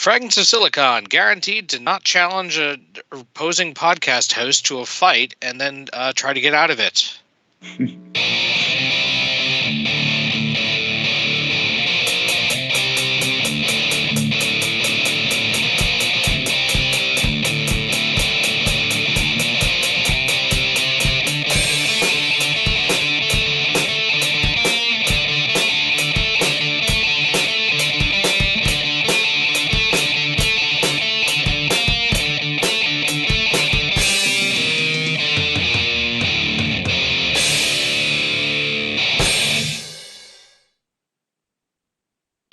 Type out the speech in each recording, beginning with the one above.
Fragments of Silicon, guaranteed to not challenge a opposing podcast host to a fight and then try to get out of it.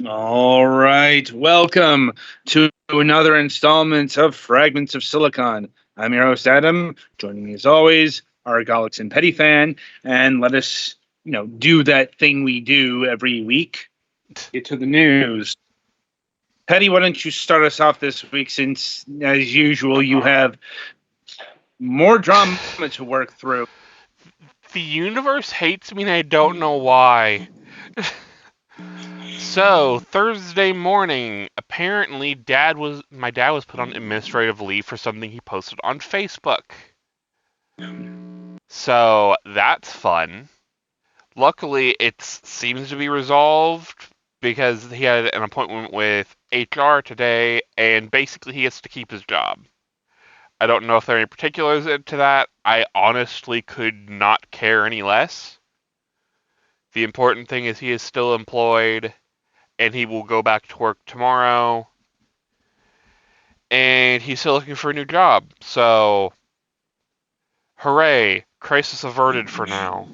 All right, welcome to another installment of Fragments of Silicon. I'm your host, Adam. Joining me as always, our Galaxy Petty fan, and let us, do that thing we do every week. Get to the news. Petty, why don't you start us off this week, since, as usual, you have more drama to work through. The universe hates me and I don't know why. So, Thursday morning, apparently my dad was put on administrative leave for something he posted on Facebook. So, that's fun. Luckily, it seems to be resolved because he had an appointment with HR today, and basically he gets to keep his job. I don't know if there are any particulars to that. I honestly could not care any less. The important thing is he is still employed, and he will go back to work tomorrow. And he's still looking for a new job. So, hooray, crisis averted for now.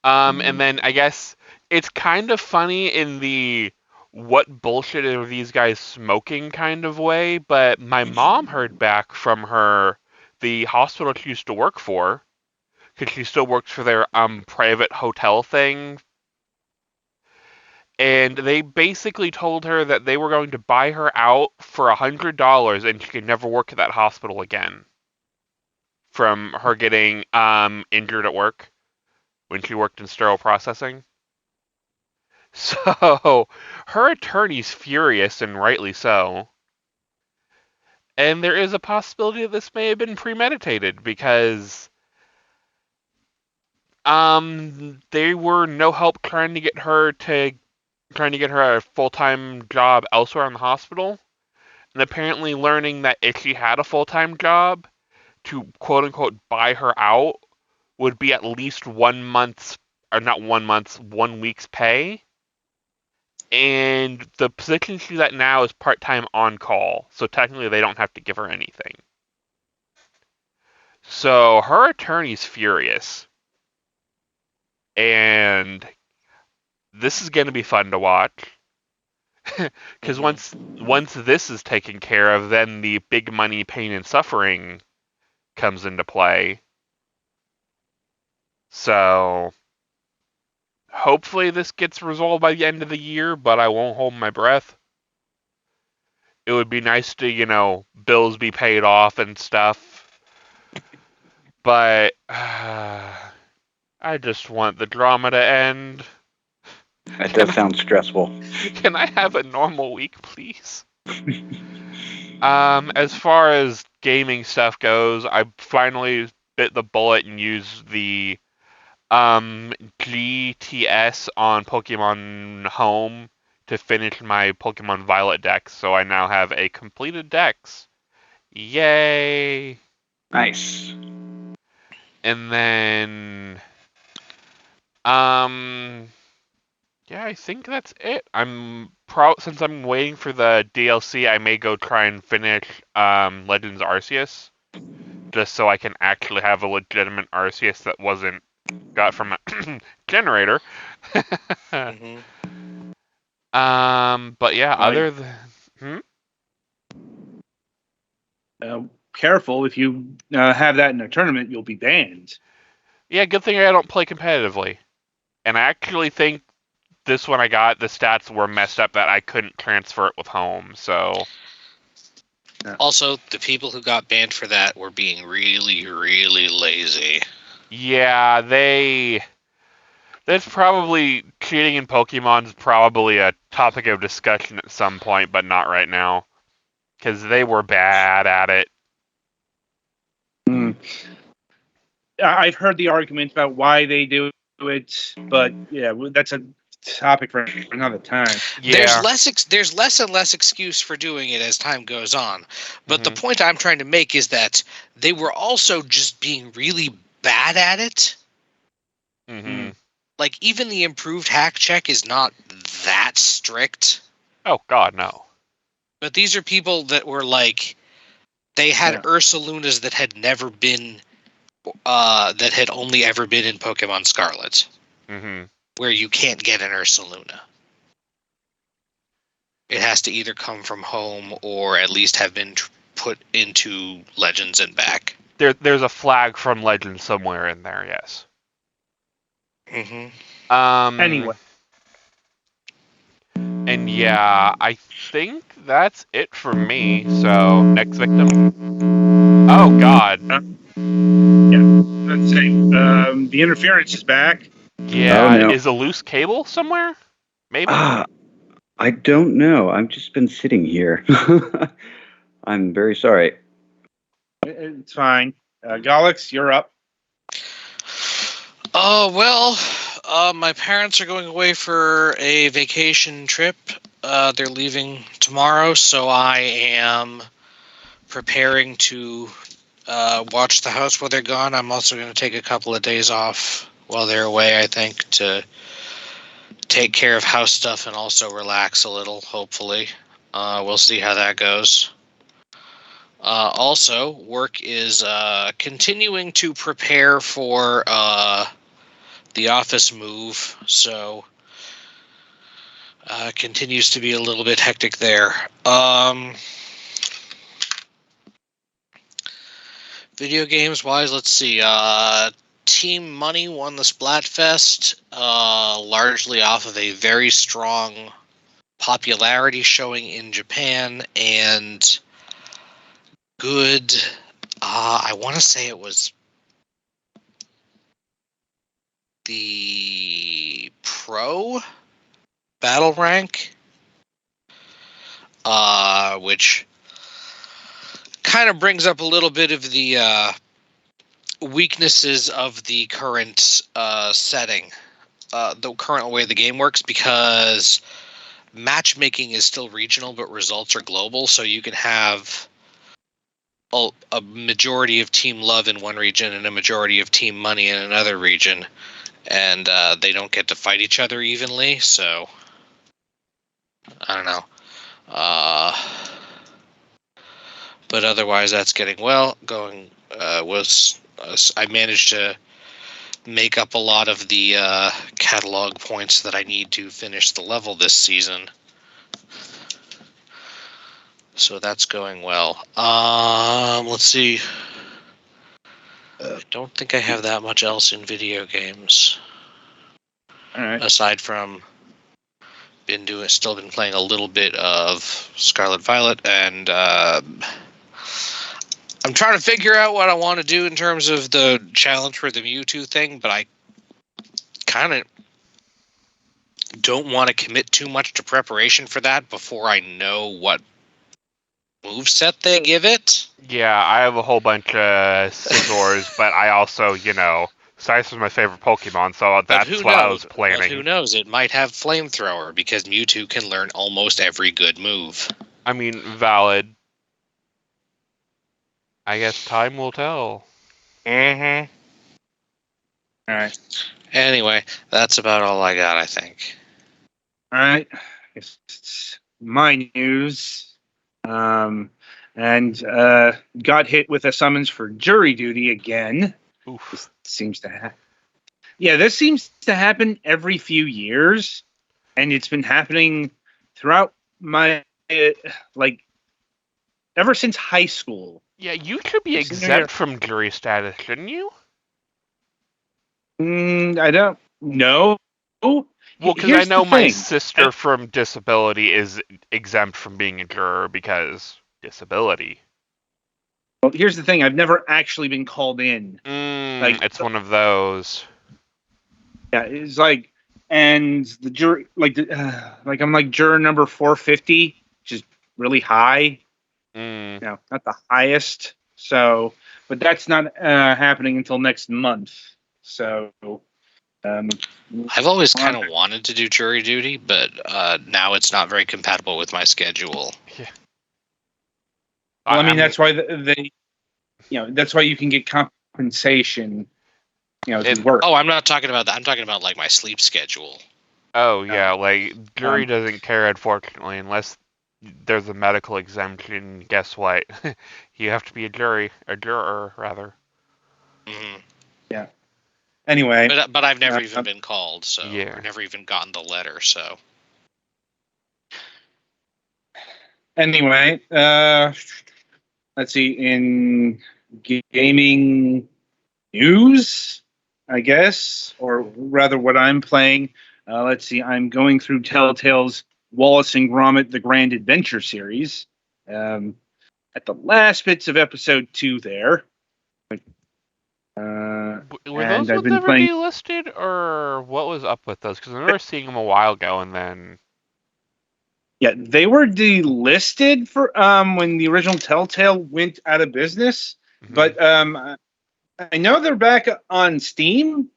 And then I guess it's kind of funny in the what bullshit are these guys smoking kind of way, but my mom heard back from the hospital she used to work for, because she still works for their private hotel thing. And they basically told her that they were going to buy her out for $100 and she could never work at that hospital again from her getting injured at work when she worked in sterile processing. So her attorney's furious, and rightly so. And there is a possibility that this may have been premeditated, because they were no help trying to get her a full-time job elsewhere in the hospital, and apparently learning that if she had a full-time job, to quote-unquote buy her out would be at least 1 week's pay, and the position she's at now is part-time on-call, so technically they don't have to give her anything. So her attorney's furious, and this is going to be fun to watch, because once this is taken care of, then the big money, pain, and suffering comes into play. So hopefully this gets resolved by the end of the year, but I won't hold my breath. It would be nice to, bills be paid off and stuff, but I just want the drama to end. That does sound stressful. Can I have a normal week, please? As far as gaming stuff goes, I finally bit the bullet and used the GTS on Pokemon Home to finish my Pokemon Violet deck, so I now have a completed dex. Yay! Nice. And then, yeah, I think that's it. Since I'm waiting for the DLC, I may go try and finish Legends Arceus, just so I can actually have a legitimate Arceus that wasn't got from a generator. Mm-hmm. But yeah, other than Careful, if you have that in a tournament, you'll be banned. Yeah, good thing I don't play competitively. And I actually think this one I got, the stats were messed up that I couldn't transfer it with home, so... Also, the people who got banned for that were being really, really lazy. Yeah, they There's probably cheating in Pokemon is probably a topic of discussion at some point, but not right now, because they were bad at it. I've heard the argument about why they do it, but yeah, that's a topic for another time. Yeah. There's less and less excuse for doing it as time goes on. But the Mhm. point I'm trying to make is that they were also just being really bad at it. Mhm. Like, even the improved hack check is not that strict. Oh God, no. But these are people that were like, they had Yeah. Ursalunas that had never been, that had only ever been in Pokemon Scarlet, Mhm. where you can't get an Ursaluna. It has to either come from home or at least have been put into Legends and back. There's a flag from Legend somewhere in there. Yes. Mm-hmm. Anyway. And yeah, I think that's it for me. So next victim. Oh God. Let's say the interference is back. Yeah. Oh, no. Is a loose cable somewhere? Maybe. I don't know. I've just been sitting here. I'm very sorry. It's fine. Galax, you're up. My parents are going away for a vacation trip. They're leaving tomorrow, so I am preparing to watch the house while they're gone. I'm also going to take a couple of days off while they're away, I think, to take care of house stuff and also relax a little, hopefully. We'll see how that goes. Also, work is continuing to prepare for the office move, so continues to be a little bit hectic there. Video games wise, let's see. Team Money won the Splatfest, largely off of a very strong popularity showing in Japan and good. I want to say it was the Pro Battle Rank, which kind of brings up a little bit of the weaknesses of the current setting, the current way the game works, because matchmaking is still regional, but results are global. So you can have a majority of Team Love in one region and a majority of Team Money in another region, and they don't get to fight each other evenly. So I don't know. But otherwise, that's getting well. Going I managed to make up a lot of the catalog points that I need to finish the level this season. So that's going well. Let's see. I don't think I have that much else in video games. All right. Aside from still been playing a little bit of Scarlet Violet, and I'm trying to figure out what I want to do in terms of the challenge for the Mewtwo thing, but I kind of don't want to commit too much to preparation for that before I know what moveset they give it. Yeah, I have a whole bunch of Scizors, but I also, Scythe was my favorite Pokemon, so that's what I was planning. But who knows? It might have Flamethrower, because Mewtwo can learn almost every good move. I mean, valid. I guess time will tell. Mm-hmm. All right. Anyway, that's about all I got, I think. All right. It's my news. And got hit with a summons for jury duty again. Oof. This seems to happen. Yeah, this seems to happen every few years, and it's been happening throughout my ever since high school. Yeah, you should be exempt from jury status, shouldn't you? I don't know. Well, because I Here's know the my thing. sister from disability is exempt from being a juror because disability. Well, here's the thing. I've never actually been called in. It's one of those. Yeah, it's like, and the jury, like I'm like juror number 450, which is really high. Mm. Not the highest. So, but that's not happening until next month. So, um, I've always kind of wanted to do jury duty, but now it's not very compatible with my schedule. Yeah. well, I mean, that's why that's why you can get compensation. To work. Oh, I'm not talking about that. I'm talking about like my sleep schedule. Oh yeah, like jury doesn't care, unfortunately, unless there's a medical exemption. Guess what? You have to be a juror rather. Mm-hmm. Yeah. Anyway, but I've never even been called, so yeah. or never even gotten the letter. So anyway, let's see. In gaming news, I guess, or rather, what I'm playing. Let's see. I'm going through Telltale's Wallace and Gromit: The Grand Adventure series. At the last bits of episode 2 there. Were those ones ever delisted, or what was up with those? Because I remember seeing them a while ago, and then... Yeah, they were delisted for when the original Telltale went out of business. Mm-hmm. But I know they're back on Steam.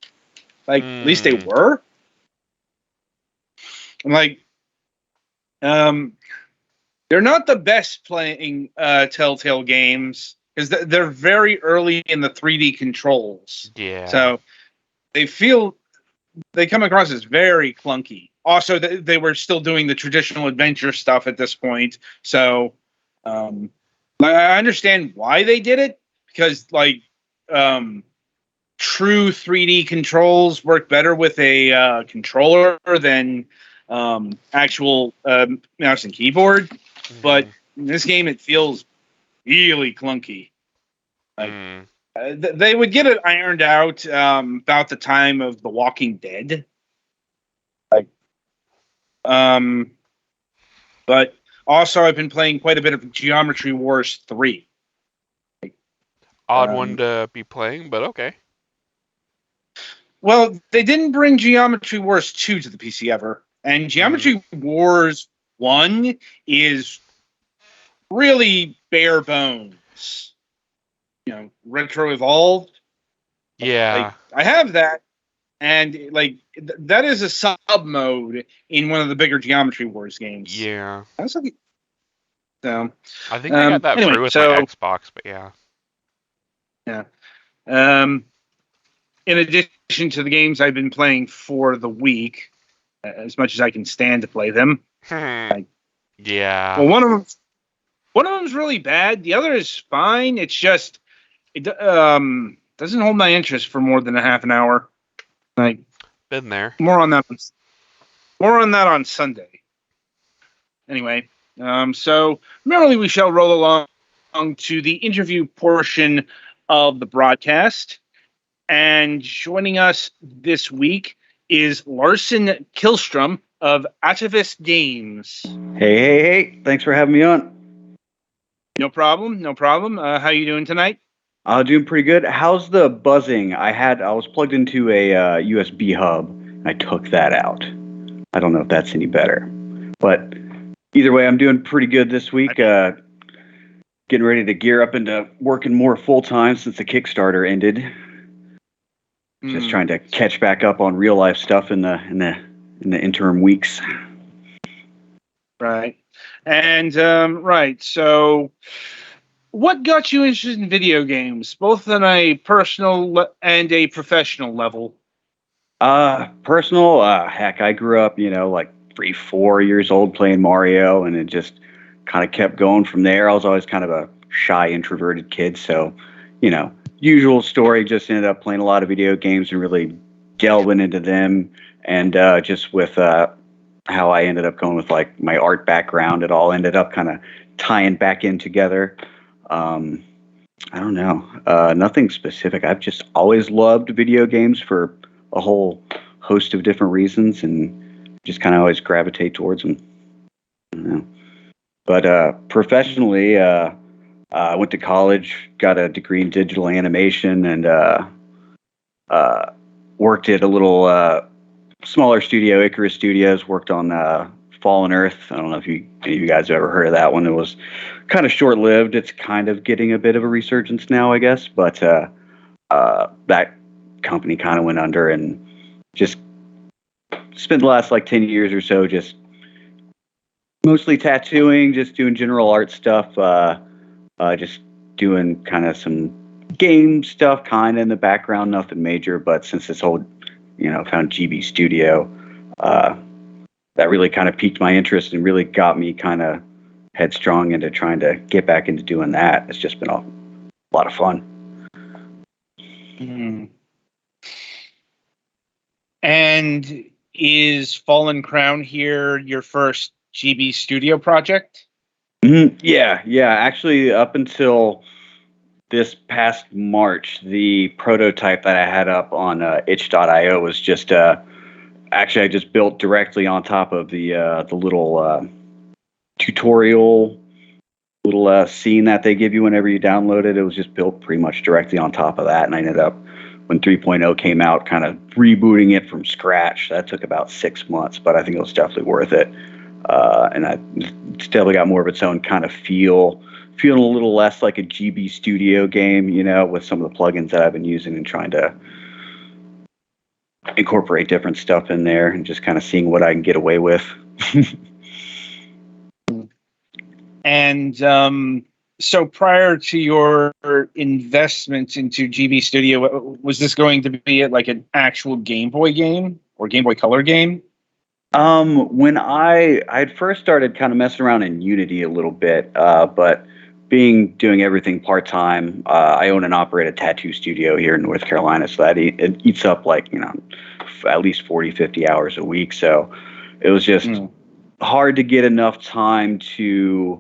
Like, at least they were. Like, they're not the best playing Telltale games because they're very early in the 3D controls. Yeah. So they come across as very clunky. Also, they were still doing the traditional adventure stuff at this point. So I understand why they did it because true 3D controls work better with a controller than actual mouse and keyboard. Mm-hmm. But in this game, it feels really clunky. Like they would get it ironed out about the time of The Walking Dead. But also I've been playing quite a bit of Geometry Wars 3. Odd one to be playing, but okay. Well, they didn't bring Geometry Wars 2 to the PC ever. And Geometry Wars 1 is really bare bones. Retro evolved. Yeah. I have that. And that is a sub mode in one of the bigger Geometry Wars games. Yeah. That's okay. So I think I got that free with my Xbox, but yeah. Yeah. In addition to the games I've been playing for the week, as much as I can stand to play them. Yeah. Well, one of them's really bad. The other is fine. It's just it doesn't hold my interest for more than a half an hour. Been there. More on that on Sunday. Anyway, so normally we shall roll along to the interview portion of the broadcast. And joining us this week is Larson Kilstrom of Atavist Games. Hey. Thanks for having me on. No problem. How you doing tonight? Doing pretty good. How's the buzzing? I was plugged into a USB hub, and I took that out. I don't know if that's any better. But either way, I'm doing pretty good this week. Getting ready to gear up into working more full-time since the Kickstarter ended. Just trying to catch back up on real life stuff in the interim weeks. Right. And right. So what got you interested in video games, both on a personal and a professional level? Personal, heck, I grew up, 3-4 years old playing Mario, and it just kind of kept going from there. I was always kind of a shy, introverted kid, so, usual story, just ended up playing a lot of video games and really delving into them. And just with how I ended up going with my art background, it all ended up kind of tying back in together. I don't know. Nothing specific. I've just always loved video games for a whole host of different reasons and just kind of always gravitate towards them. I don't know. But professionally, I went to college, got a degree in digital animation, and worked at a little smaller studio, Icarus Studios. Worked on Fallen Earth. I don't know if any of you guys have ever heard of that one. It was kind of short-lived. It's kind of getting a bit of a resurgence now, I guess. But that company kind of went under, and just spent the last like 10 years or so just mostly tattooing, just doing general art stuff, just doing kind of some game stuff kind of in the background, nothing major. But since this whole, found GB Studio, that really kind of piqued my interest and really got me kind of headstrong into trying to get back into doing that. It's just been a lot of fun. Mm. And is Fallen Crown here your first GB Studio project? Mm-hmm. Yeah. Actually, up until this past March, the prototype that I had up on itch.io was just actually I just built directly on top of the little tutorial little scene that they give you whenever you download it. It was just built pretty much directly on top of that, and I ended up, when 3.0 came out, kind of rebooting it from scratch. That took about 6 months, but I think it was definitely worth it. And it's definitely got more of its own kind of feeling a little less like a GB Studio game, with some of the plugins that I've been using and trying to incorporate different stuff in there and just kind of seeing what I can get away with. And so prior to your investment into GB Studio, was this going to be like an actual Game Boy game or Game Boy Color game? When I'd first started kind of messing around in Unity a little bit, but doing everything part-time, I own and operate a tattoo studio here in North Carolina, so that it eats up like, at least 40, 50 hours a week. So it was just hard to get enough time to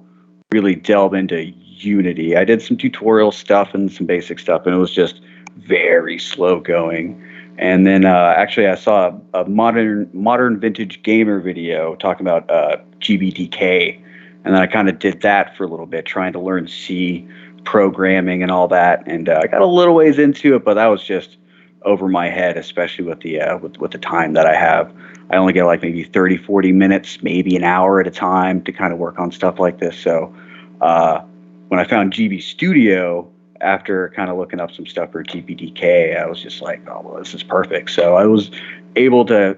really delve into Unity. I did some tutorial stuff and some basic stuff, and it was just very slow going. And then actually I saw a modern vintage gamer video talking about GBDK, and then I kind of did that for a little bit, trying to learn C programming and all that. And I got a little ways into it, but that was just over my head, especially with the with the time that I have. I only get like maybe 30, 40 minutes, maybe an hour at a time to kind of work on stuff like this. So when I found GB Studio, after kind of looking up some stuff for GBDK, I was just like, oh, well, this is perfect. So I was able to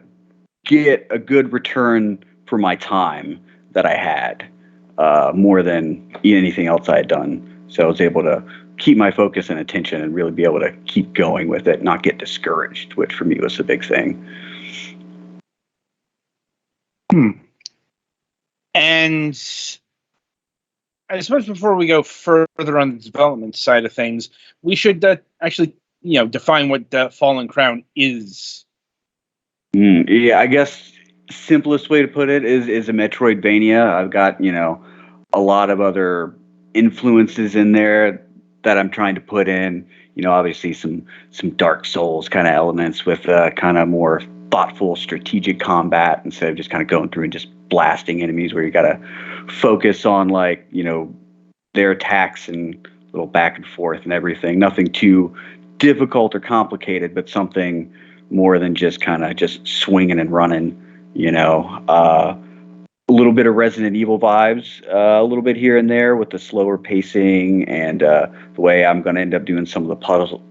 get a good return for my time that I had, more than anything else I had done. So I was able to keep my focus and attention and really be able to keep going with it, not get discouraged, which for me was the big thing. And I suppose before we go further on the development side of things, we should actually, define what the Fallen Crown is. Yeah, I guess simplest way to put it is a Metroidvania. I've got, a lot of other influences in there that I'm trying to put in. Obviously some Dark Souls kind of elements with kind of more thoughtful strategic combat instead of just kind of going through and just blasting enemies, where you got to focus on like, their attacks and little back and forth and everything. Nothing too difficult or complicated, but something more than just kind of just swinging and running, a little bit of Resident Evil vibes, a little bit here and there with the slower pacing and the way I'm going to end up doing some of the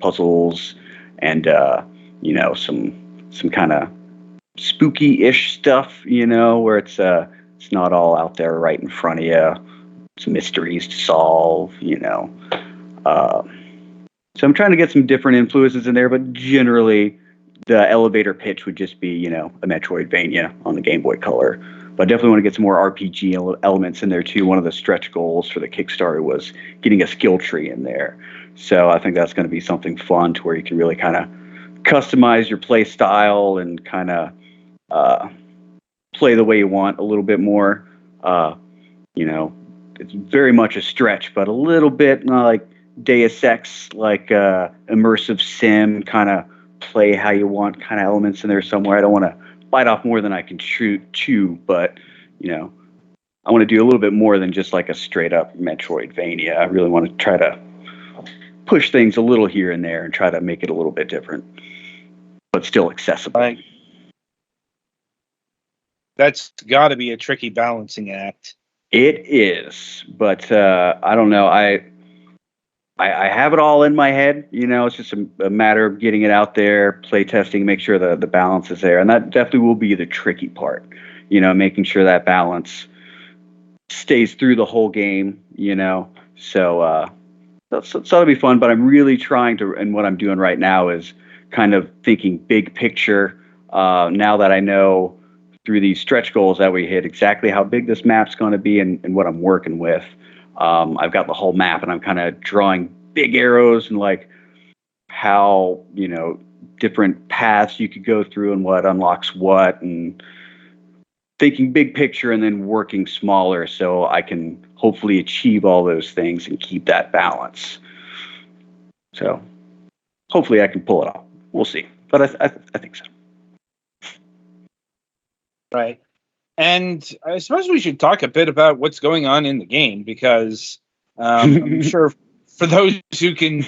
puzzles and, some kind of spooky-ish stuff, where it's not all out there right in front of you. Some mysteries to solve, So I'm trying to get some different influences in there, but generally the elevator pitch would just be, a Metroidvania on the Game Boy Color. But I definitely want to get some more RPG elements in there too. One of the stretch goals for the Kickstarter was getting a skill tree in there. So I think that's going to be something fun to where you can really kind of customize your play style and kind of play the way you want a little bit more. It's very much a stretch, but a little bit like Deus Ex, like immersive sim, kind of play how you want kind of elements in there somewhere. I don't want to bite off more than I can chew, but I want to do a little bit more than just like a straight up Metroidvania. I really want to try to push things a little here and there and try to make it a little bit different, but but still accessible. Like, that's got to be a tricky balancing act. It is, but I don't know. I have it all in my head. It's just a matter of getting it out there, play testing, make sure the balance is there, and that definitely will be the tricky part. Making sure that balance stays through the whole game. So that'll be fun. But I'm really trying to, and what I'm doing right now is kind of thinking big picture. Now that I know through these stretch goals that we hit exactly how big this map's going to be and what I'm working with. I've got the whole map, and I'm kind of drawing big arrows and like how different paths you could go through and what unlocks what, and thinking big picture and then working smaller so I can hopefully achieve all those things and keep that balance. So hopefully I can pull it off. We'll see, but I think so. Right. And I suppose we should talk a bit about what's going on in the game, because I'm sure for those who can,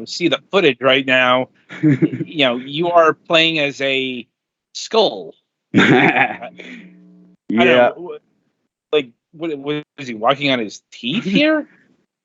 see the footage right now, you are playing as a skull. Yeah. Like, what is he walking on his teeth here?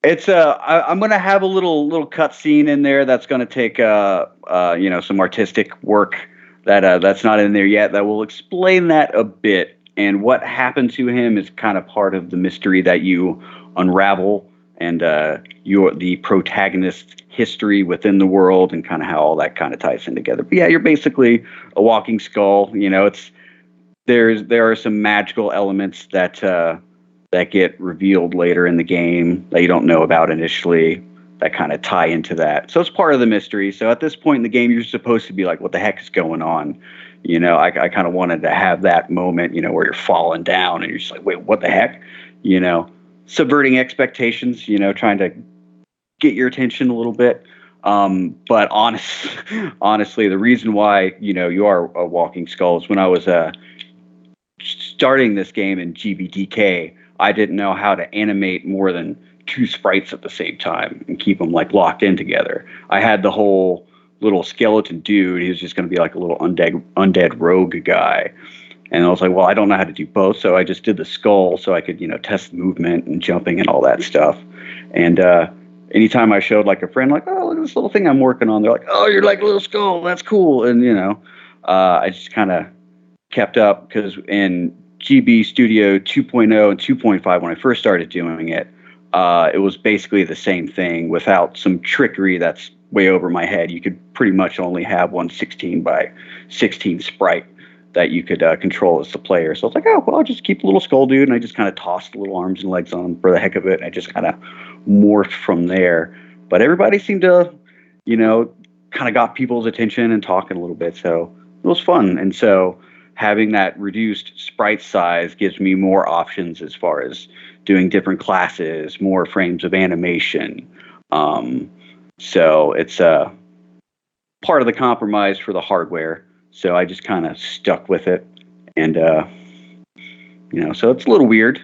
It's I'm gonna have a little cut scene in there that's gonna take some artistic work that's not in there yet that will explain that a bit. And what happened to him is kind of part of the mystery that you unravel, and the protagonist's history within the world, and kind of how all that kind of ties in together. But yeah, you're basically a walking skull. There are some magical elements that get revealed later in the game that you don't know about initially that kind of tie into that. So it's part of the mystery. So at this point in the game, you're supposed to be like, what the heck is going on? I kind of wanted to have that moment, where you're falling down and you're just like, wait, what the heck? Subverting expectations, trying to get your attention a little bit. But honestly, the reason why, you are a walking skull is when I was starting this game in GBDK, I didn't know how to animate more than 2 sprites at the same time and keep them like locked in together. I had the whole little skeleton dude. He was just going to be like a little undead rogue guy. And I was like, well, I don't know how to do both. So I just did the skull so I could, test movement and jumping and all that stuff. And anytime I showed like a friend, like, oh, look at this little thing I'm working on, they're like, oh, you're like a little skull. That's cool. And, I just kind of kept up, because in GB Studio 2.0 and 2.5, when I first started doing it, it was basically the same thing without some trickery that's way over my head. You could pretty much only have one 16 by 16 sprite that you could control as the player. So I was like, oh, well, I'll just keep the little skull dude, and I just kind of tossed the little arms and legs on him for the heck of it, and I just kind of morphed from there. But everybody seemed to, kind of got people's attention and talking a little bit, so it was fun. And so having that reduced sprite size gives me more options as far as doing different classes, more frames of animation. So it's part of the compromise for the hardware. So I just kind of stuck with it. And, so it's a little weird,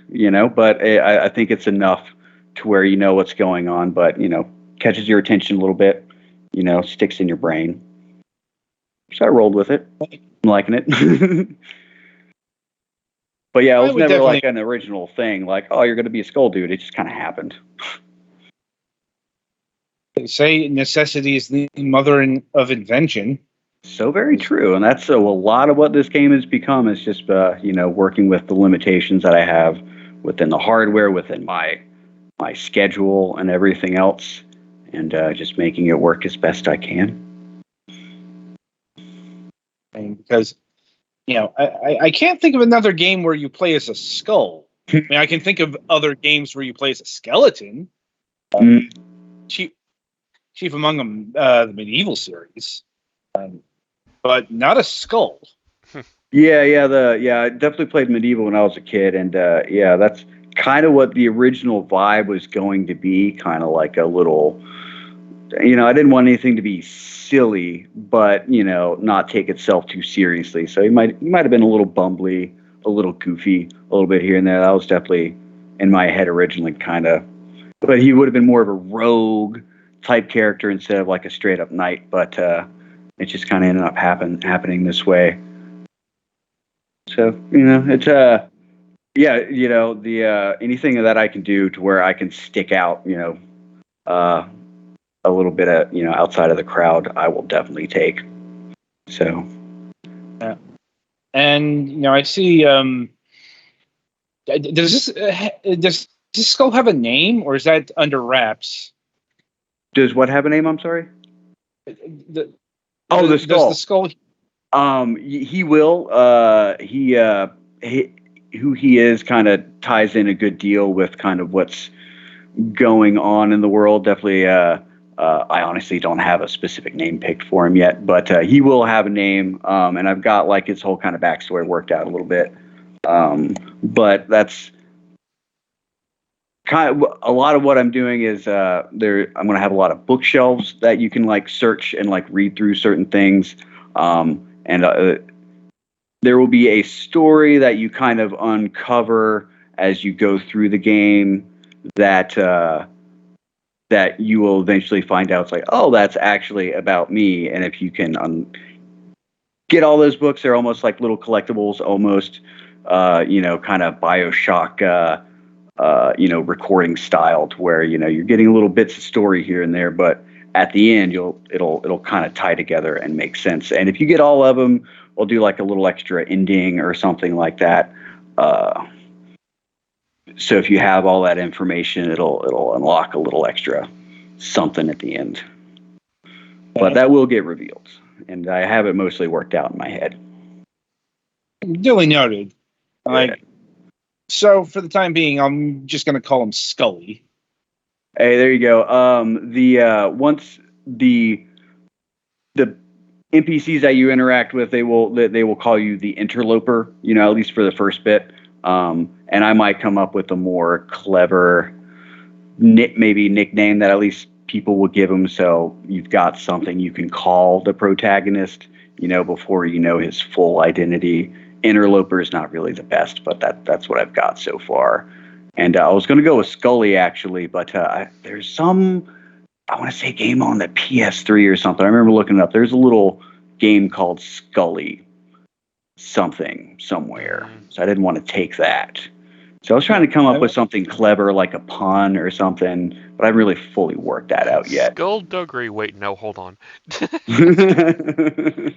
but I think it's enough to where you know what's going on, but, catches your attention a little bit, sticks in your brain. So I rolled with it. I'm liking it. But yeah, it was never like an original thing, like, oh, you're going to be a skull dude. It just kind of happened. They say necessity is the mother of invention. So very true. And that's a lot of what this game has become, is just, working with the limitations that I have within the hardware, within my schedule and everything else, and just making it work as best I can. Because, I can't think of another game where you play as a skull. I mean, I can think of other games where you play as a skeleton. Chief among them, the medieval series, but not a skull. Yeah, I definitely played medieval when I was a kid, and that's kind of what the original vibe was going to be. Kind of like a little, I didn't want anything to be silly, but not take itself too seriously. So he might have been a little bumbly, a little goofy, a little bit here and there. That was definitely in my head originally, kind of. But he would have been more of a rogue type character instead of like a straight up knight. But it just kind of ended up happening this way. So it's the anything that I can do to where I can stick out, a little bit of outside of the crowd, I will definitely take. So. Yeah. And I see. Does this skull have a name, or is that under wraps? Does what have a name? I'm sorry. The skull. Does the skull? He will. Who he is kind of ties in a good deal with kind of what's going on in the world. Definitely. I honestly don't have a specific name picked for him yet, but he will have a name. And I've got like his whole kind of backstory worked out a little bit. But that's kind of a lot of what I'm doing is I'm going to have a lot of bookshelves that you can like search and like read through certain things. And there will be a story that you kind of uncover as you go through the game that you will eventually find out. It's like, oh, that's actually about me. And if you can get all those books, they're almost like little collectibles, almost, kind of BioShock, recording style, to where, you're getting little bits of story here and there, but at the end, it'll kind of tie together and make sense. And if you get all of them, we'll do like a little extra ending or something like that. So if you have all that information, it'll unlock a little extra something at the end. But that will get revealed, and I have it mostly worked out in my head. Duly noted. Yeah. So for the time being, I'm just going to call him Scully. Hey, there you go. Once the NPCs that you interact with, they will call you the interloper. At least for the first bit. And I might come up with a more clever, maybe nickname that at least people will give him, so you've got something you can call the protagonist, before you know his full identity. Interloper is not really the best, but that's what I've got so far. And I was going to go with Scully, actually, but there's some, I want to say, game on the PS3 or something. I remember looking it up. There's a little game called Scully something somewhere. So I didn't want to take that. So I was trying to come up with something clever, like a pun or something, but I haven't really fully worked that out yet. Skullduggery. Wait, no, hold on. Yeah.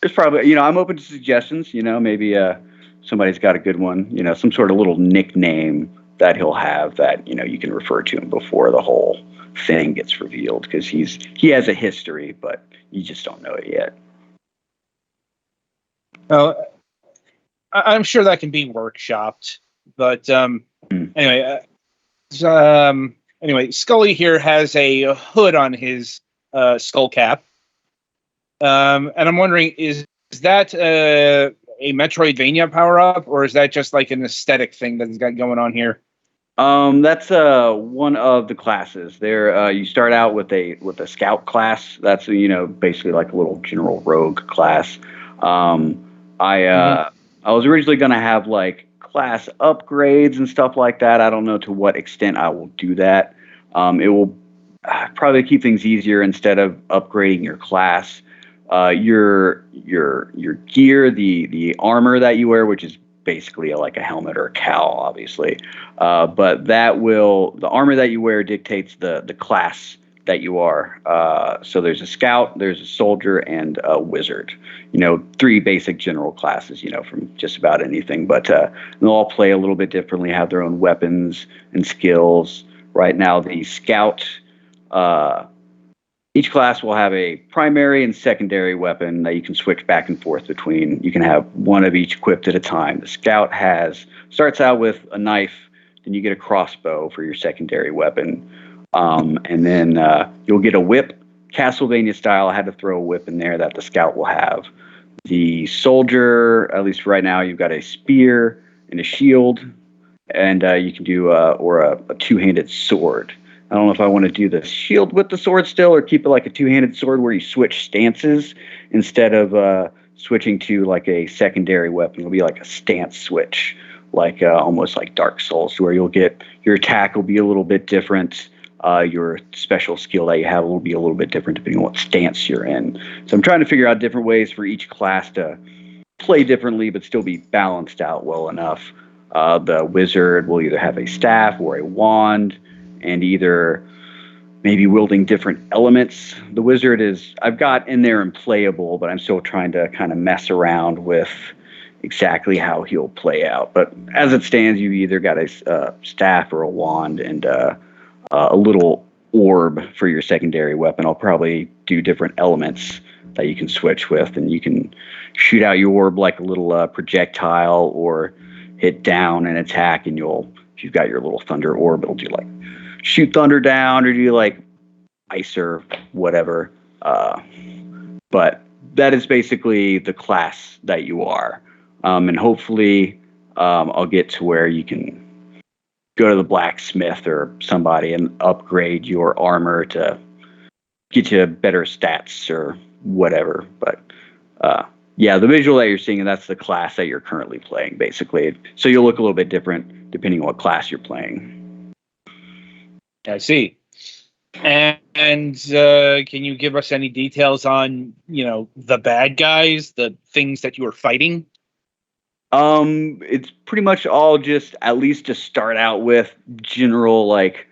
There's probably, I'm open to suggestions. Maybe somebody's got a good one. Some sort of little nickname that he'll have that you can refer to him before the whole thing gets revealed, because he has a history, but you just don't know it yet. I'm sure that can be workshopped, but anyway, Scully here has a hood on his skull cap, and I'm wondering, is that a Metroidvania power up, or is that just like an aesthetic thing that he's got going on here? That's one of the classes. There, you start out with a scout class. That's basically like a little general rogue class. I was originally going to have like class upgrades and stuff like that. I don't know to what extent I will do that. It will probably keep things easier. Instead of upgrading your class, your gear, the armor that you wear, which is basically like a helmet or a cowl, obviously. But the armor that you wear dictates the class that you are. So there's a scout, there's a soldier, and a wizard. 3 basic general classes, from just about anything. But they'll all play a little bit differently, have their own weapons and skills. Right now, the scout, each class will have a primary and secondary weapon that you can switch back and forth between. You can have one of each equipped at a time. The scout starts out with a knife, then you get a crossbow for your secondary weapon. And then you'll get a whip, Castlevania style. I had to throw a whip in there that the scout will have. The soldier, at least right now, you've got a spear and a shield, and you can do a 2-handed sword. I don't know if I want to do the shield with the sword still, or keep it like a 2-handed sword where you switch stances instead of switching to like a secondary weapon. It'll be like a stance switch, like almost like Dark Souls, where you'll get your attack will be a little bit different. your special skill that you have will be a little bit different depending on what stance you're in. So I'm trying to figure out different ways for each class to play differently but still be balanced out well enough. The wizard will either have a staff or a wand, and either maybe wielding different elements. The wizard I've got in there and playable, but I'm still trying to kind of mess around with exactly how he'll play out. But as it stands, you either got a staff or a wand and a little orb for your secondary weapon. I'll probably do different elements that you can switch with, and you can shoot out your orb like a little projectile, or hit down and attack, and if you've got your little thunder orb, it'll do like shoot thunder down, or do like ice or whatever. But that is basically the class that you are. And hopefully I'll get to where you can go to the blacksmith or somebody and upgrade your armor to get you better stats or whatever. But yeah, the visual that you're seeing, that's the class that you're currently playing, basically. So you'll look a little bit different depending on what class you're playing. I see. And can you give us any details on, the bad guys, the things that you were fighting? It's pretty much all just, at least to start out with, general like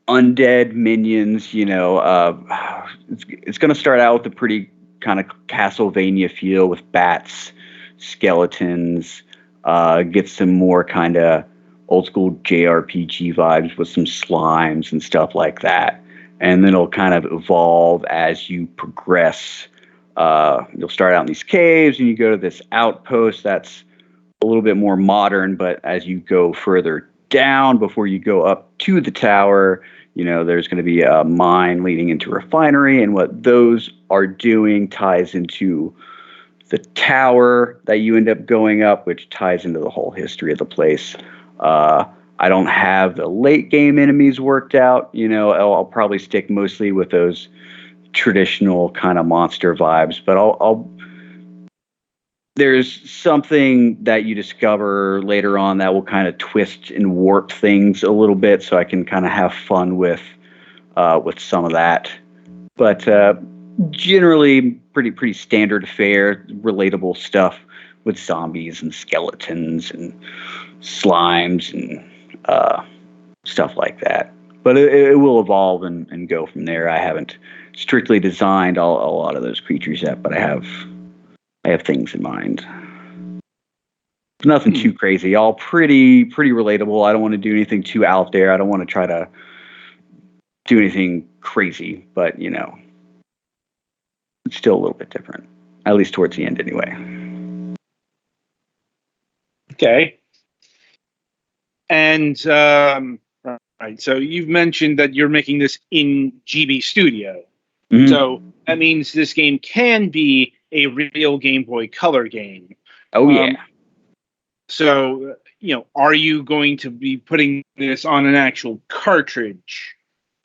undead minions. It's going to start out with a pretty kind of Castlevania feel with bats, skeletons. Get some more kind of old school JRPG vibes with some slimes and stuff like that. And then it'll kind of evolve as you progress. You'll start out in these caves and you go to this outpost that's a little bit more modern, but as you go further down before you go up to the tower, there's going to be a mine leading into a refinery, and what those are doing ties into the tower that you end up going up, which ties into the whole history of the place. I don't have the late game enemies worked out. I'll probably stick mostly with those traditional kind of monster vibes, but there's something that you discover later on that will kind of twist and warp things a little bit, so I can kind of have fun with some of that. But generally, pretty standard fare, relatable stuff with zombies and skeletons and slimes and stuff like that. But it will evolve and go from there. I haven't strictly designed a lot of those creatures yet, but I have things in mind. Nothing too crazy. All pretty relatable. I don't want to do anything too out there. I don't want to try to do anything crazy, but it's still a little bit different, at least towards the end anyway. Okay. And right, so you've mentioned that you're making this in GB Studio. Mm-hmm. So that means this game can be a real Game Boy Color game. Oh, yeah. So, are you going to be putting this on an actual cartridge?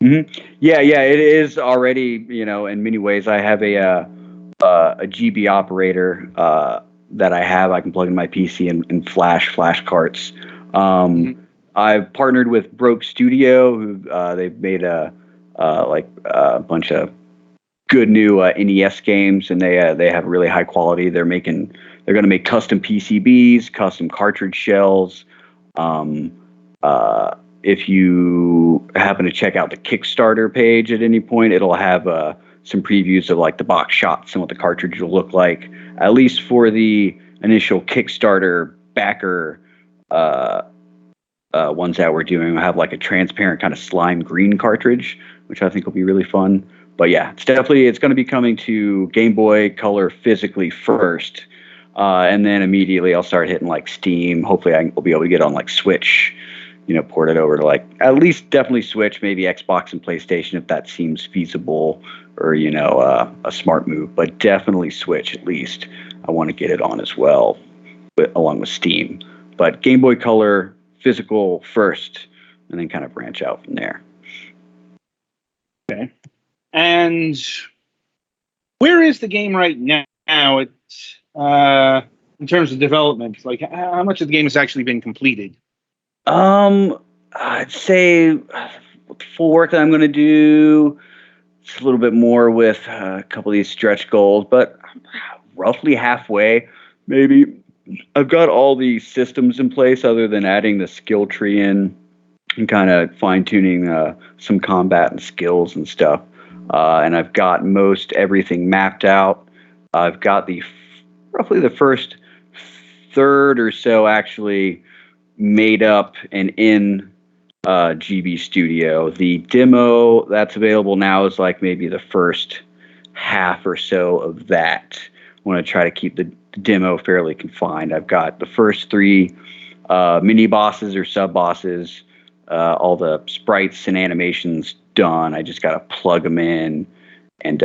Mm-hmm. Yeah, it is already, in many ways. I have a GB operator that I have. I can plug in my PC and flash carts. I've partnered with Broke Studio, who they've made a bunch of good new NES games, and they have really high quality. They're going to make custom PCBs, custom cartridge shells. If you happen to check out the Kickstarter page at any point, it'll have some previews of like the box shots and what the cartridge will look like, at least for the initial Kickstarter backer ones that we're doing. We'll have like a transparent kind of slime green cartridge, which I think will be really fun. But yeah, it's going to be coming to Game Boy Color physically first, and then immediately I'll start hitting like Steam. Hopefully we'll be able to get on like Switch, port it over to like at least definitely Switch, maybe Xbox and PlayStation if that seems feasible, or a smart move. But definitely Switch at least. I want to get it on as well, along with Steam. But Game Boy Color physical first, and then kind of branch out from there. Okay. And where is the game right now? It's in terms of development, like how much of the game has actually been completed? I'd say fourth I'm going to do a little bit more with a couple of these stretch goals, but roughly halfway, maybe. I've got all the systems in place other than adding the skill tree in and kind of fine-tuning some combat and skills and stuff. And I've got most everything mapped out. I've got roughly the first third or so actually made up and in GB Studio. The demo that's available now is like maybe the first half or so of that. I want to try to keep the demo fairly confined. I've got the first three mini bosses or sub bosses, all the sprites and animations done. I just got to plug them in and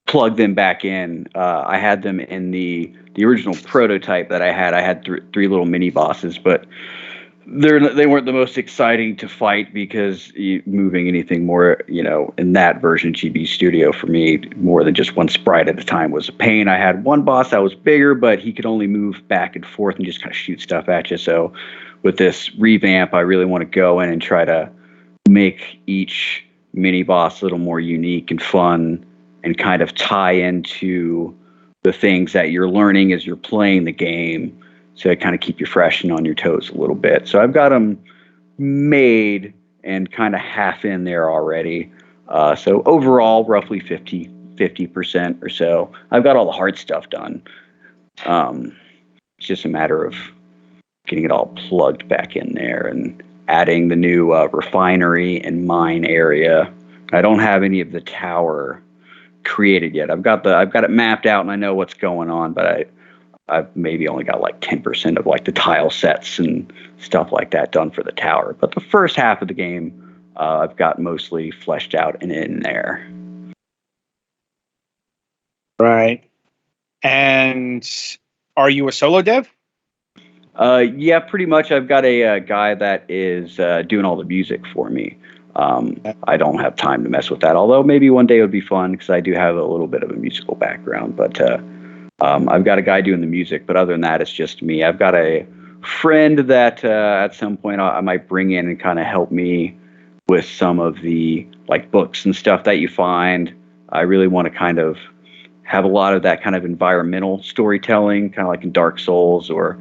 plug them back in. I had them in the original prototype that I had. I had three little mini bosses, but they weren't the most exciting to fight because moving anything more, in that version of GB Studio for me, more than just one sprite at a time was a pain. I had one boss that was bigger, but he could only move back and forth and just kind of shoot stuff at you. So with this revamp, I really want to go in and try to make each mini boss a little more unique and fun and kind of tie into the things that you're learning as you're playing the game. So kind of keep you fresh and on your toes a little bit. So I've got them made and kind of half in there already. So overall, roughly 50% or so. I've got all the hard stuff done. It's just a matter of getting it all plugged back in there and adding the new refinery and mine area. I don't have any of the tower created yet. I've got it mapped out and I know what's going on, but I've maybe only got like 10% of like the tile sets and stuff like that done for the tower. But the first half of the game, I've got mostly fleshed out and in there. Right. And are you a solo dev? Yeah, pretty much. I've got a guy that is doing all the music for me. I don't have time to mess with that, although maybe one day it would be fun because I do have a little bit of a musical background. But I've got a guy doing the music, but other than that, it's just me. I've got a friend that at some point I might bring in and kind of help me with some of the like books and stuff that you find. I really want to kind of have a lot of that kind of environmental storytelling, kind of like in Dark Souls or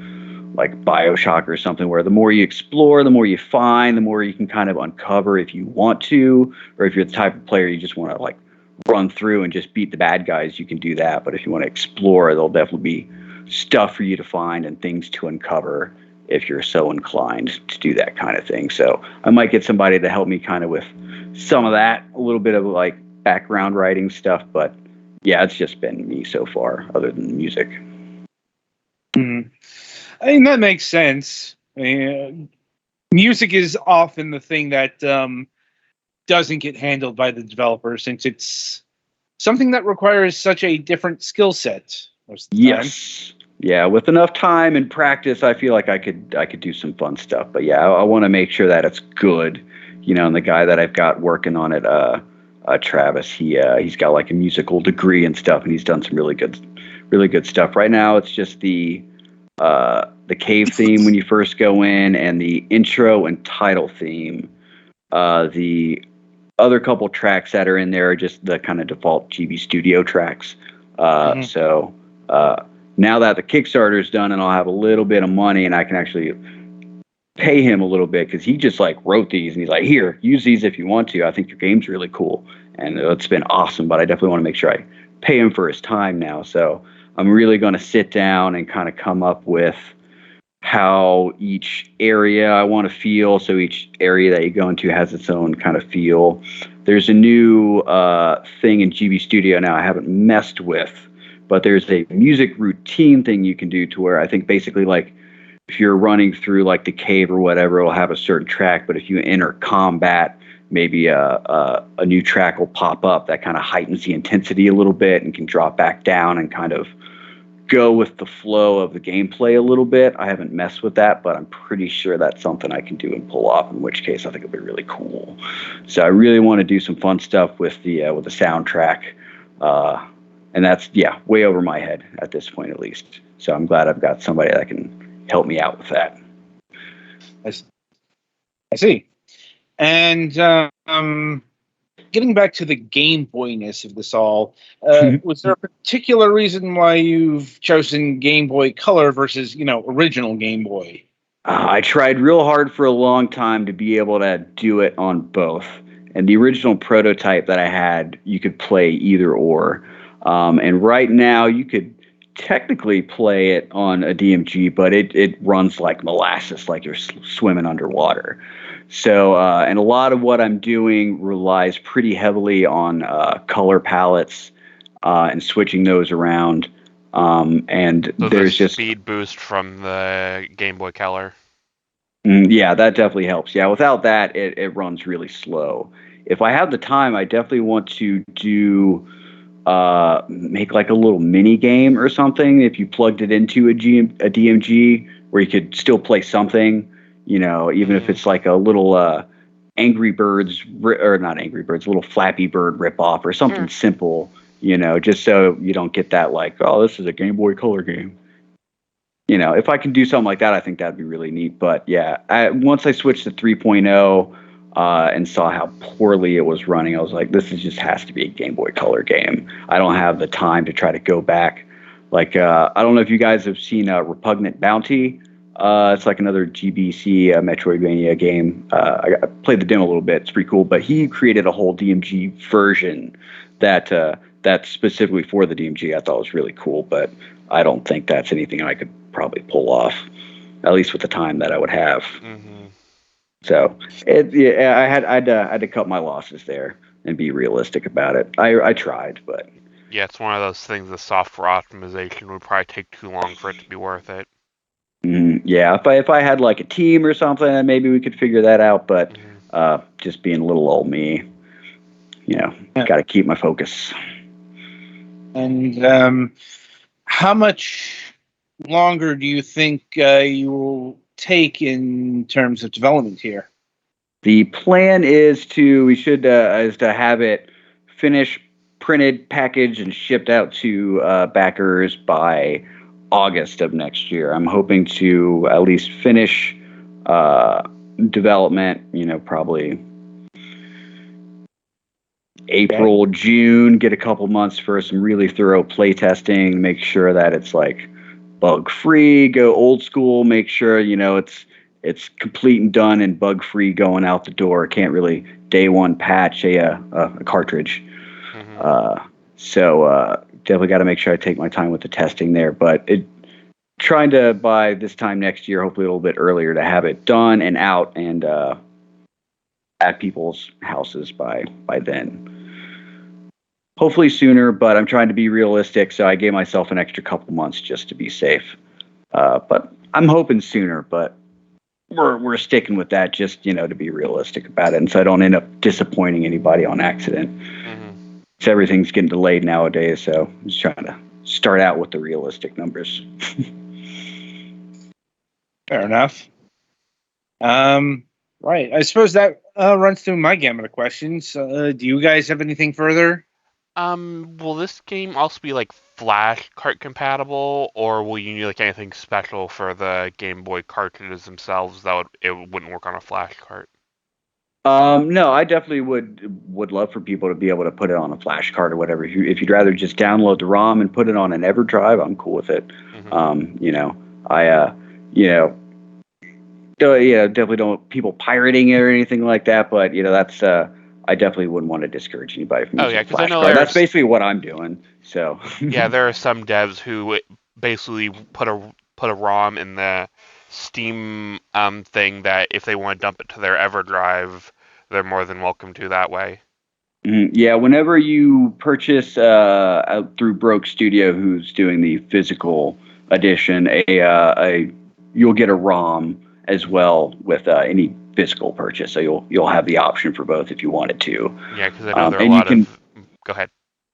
like BioShock or something, where the more you explore, the more you find, the more you can kind of uncover if you want to, or if you're the type of player you just want to like run through and just beat the bad guys, you can do that. But if you want to explore, there'll definitely be stuff for you to find and things to uncover if you're so inclined to do that kind of thing. So I might get somebody to help me kind of with some of that, a little bit of like background writing stuff. But yeah, it's just been me so far, other than the music. Mm-hmm. I mean, that makes sense. I mean, music is often the thing that doesn't get handled by the developer, since it's something that requires such a different skill set most of the time. Yeah, with enough time and practice, I feel like I could do some fun stuff. But yeah, I want to make sure that it's good, and the guy that I've got working on it, Travis, he's got like a musical degree and stuff, and he's done some really good stuff. Right now, it's just the cave theme when you first go in, and the intro and title theme. The other couple tracks that are in there are just the kind of default GB Studio tracks. So now that the Kickstarter is done and I'll have a little bit of money and I can actually pay him a little bit, because he just like wrote these and he's like, here, use these if you want to. I think your game's really cool. And it's been awesome, but I definitely want to make sure I pay him for his time now. So I'm really going to sit down and kind of come up with how each area I want to feel. So each area that you go into has its own kind of feel. There's a new thing in GB Studio now I haven't messed with, but there's a music routine thing you can do to where I think basically like if you're running through like the cave or whatever, it'll have a certain track, but if you enter combat, maybe a new track will pop up that kind of heightens the intensity a little bit and can drop back down and kind of go with the flow of the gameplay a little bit. I haven't messed with that, but I'm pretty sure that's something I can do and pull off, in which case I think it'll be really cool. So I really want to do some fun stuff with the soundtrack. And that's, way over my head at this point, at least. So I'm glad I've got somebody that can help me out with that. I see. And getting back to the Game Boy-ness of this all, was there a particular reason why you've chosen Game Boy Color versus, original Game Boy? I tried real hard for a long time to be able to do it on both. And the original prototype that I had, you could play either or. And right now, you could technically play it on a DMG, but it runs like molasses, like you're swimming underwater. So, and a lot of what I'm doing relies pretty heavily on color palettes and switching those around. And So there's the just speed boost from the Game Boy Color. yeah, that definitely helps. Yeah, without that, it runs really slow. If I have the time, I definitely want to do make like a little mini game or something. If you plugged it into a DMG where you could still play something, even if it's like a little Angry Birds or not Angry Birds, a little Flappy Bird ripoff or something simple, just so you don't get that like, oh, this is a Game Boy Color game. If I can do something like that, I think that'd be really neat. But yeah, once I switched to 3.0 and saw how poorly it was running, I was like, this just has to be a Game Boy Color game. I don't have the time to try to go back. Like, I don't know if you guys have seen Repugnant Bounty. It's like another GBC Metroidvania game. I played the demo a little bit. It's pretty cool. But he created a whole DMG version that's specifically for the DMG. I thought was really cool, but I don't think that's anything I could probably pull off, at least with the time that I would have. Mm-hmm. So I had to cut my losses there and be realistic about it. I tried, but Yeah, it's one of those things. The software optimization would probably take too long for it to be worth it. Yeah, if I had like a team or something, then maybe we could figure that out. But just being little old me, got to keep my focus. And how much longer do you think you will take in terms of development here? The plan is to have it finished, printed, packaged, and shipped out to backers by August of next year. I'm hoping to at least finish development, probably April, June, get a couple months for some really thorough play testing, make sure that it's like bug free, go old school, make sure, it's complete and done and bug free going out the door. Can't really day one patch a cartridge. So definitely got to make sure I take my time with the testing there, but trying to by this time next year, hopefully a little bit earlier, to have it done and out and at people's houses by then. Hopefully sooner, but I'm trying to be realistic, so I gave myself an extra couple months just to be safe. But I'm hoping sooner, but we're sticking with that just, to be realistic about it, and so I don't end up disappointing anybody on accident. So everything's getting delayed nowadays, so I'm just trying to start out with the realistic numbers. Fair enough. Right. I suppose that runs through my gamut of questions. Do you guys have anything further? Will this game also be like flash cart compatible, or will you need like anything special for the Game Boy cartridges themselves that it wouldn't work on a flash cart? No, I definitely would love for people to be able to put it on a flash card or whatever. If you'd rather just download the ROM and put it on an EverDrive, I'm cool with it. Definitely don't want people pirating it or anything like that. But that's I definitely wouldn't want to discourage anybody from using a flash card. That's basically what I'm doing. So yeah, there are some devs who basically put a ROM in the Steam thing that if they want to dump it to their EverDrive, they're more than welcome to that way. Yeah, whenever you purchase through Broke Studio, who's doing the physical edition, you'll get a ROM as well with any physical purchase. So you'll have the option for both if you wanted to. Yeah, because I know there are a lot of. Go ahead.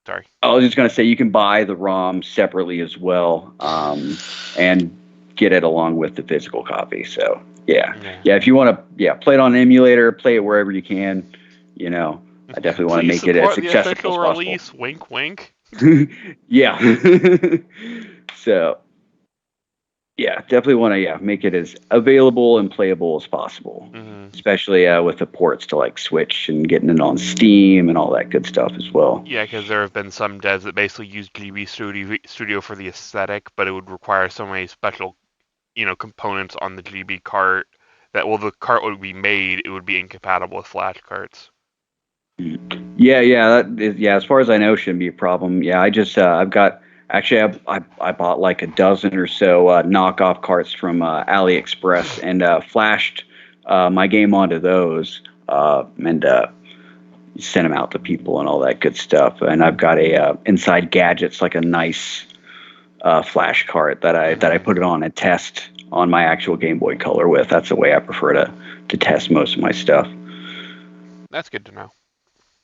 Sorry. I was just going to say you can buy the ROM separately as well, and get it along with the physical copy. So yeah. If you want to, play it on an emulator, play it wherever you can. I definitely want to make it as accessible as release. Possible. Wink, wink. Yeah. So Yeah, definitely want to make it as available and playable as possible, especially with the ports to like Switch and getting it on Steam and all that good stuff as well. Yeah, because there have been some devs that basically use GB Studio for the aesthetic, but it would require so many special, components on the GB cart that the cart would be made, it would be incompatible with Flash carts. Yeah. As far as I know, shouldn't be a problem. Yeah, I've got. Actually, I bought like a dozen or so knockoff carts from AliExpress and flashed my game onto those and sent them out to people and all that good stuff. And I've got a Inside Gadgets, like a nice flash cart that I put it on and test on my actual Game Boy Color with. That's the way I prefer to test most of my stuff. That's good to know.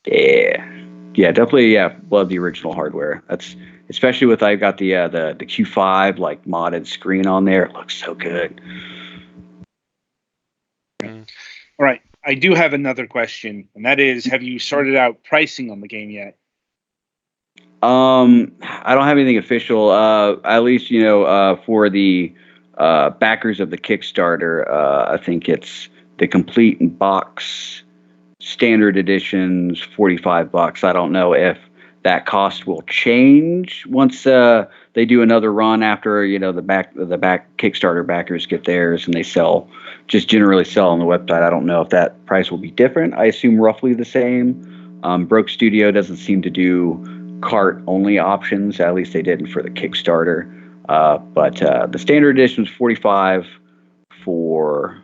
Yeah, definitely. Yeah, love the original hardware. That's especially with I got the Q5 like modded screen on there. It looks so good. All right, I do have another question, and that is: have you sorted out pricing on the game yet? I don't have anything official. At least for the backers of the Kickstarter, I think it's the complete box standard edition's $45. I don't know if that cost will change once they do another run after the back Kickstarter backers get theirs and they generally sell on the website. I don't know if that price will be different. I assume roughly the same. Broke Studio doesn't seem to do cart only options. At least they didn't for the Kickstarter. But the standard edition was $45 for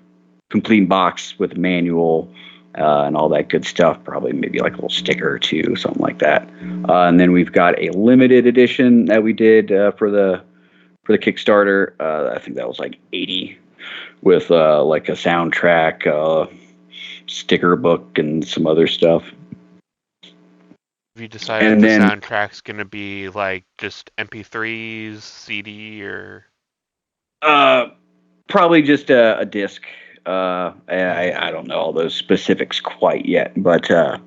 complete box with manual. And all that good stuff, probably maybe like a little sticker or two, something like that. And then we've got a limited edition that we did for the Kickstarter. I think that was like $80 with like a soundtrack, sticker book, and some other stuff. Have you decided the soundtrack's going to be like just MP3s, CD, or? Probably just a disc. I don't know all those specifics quite yet, but probably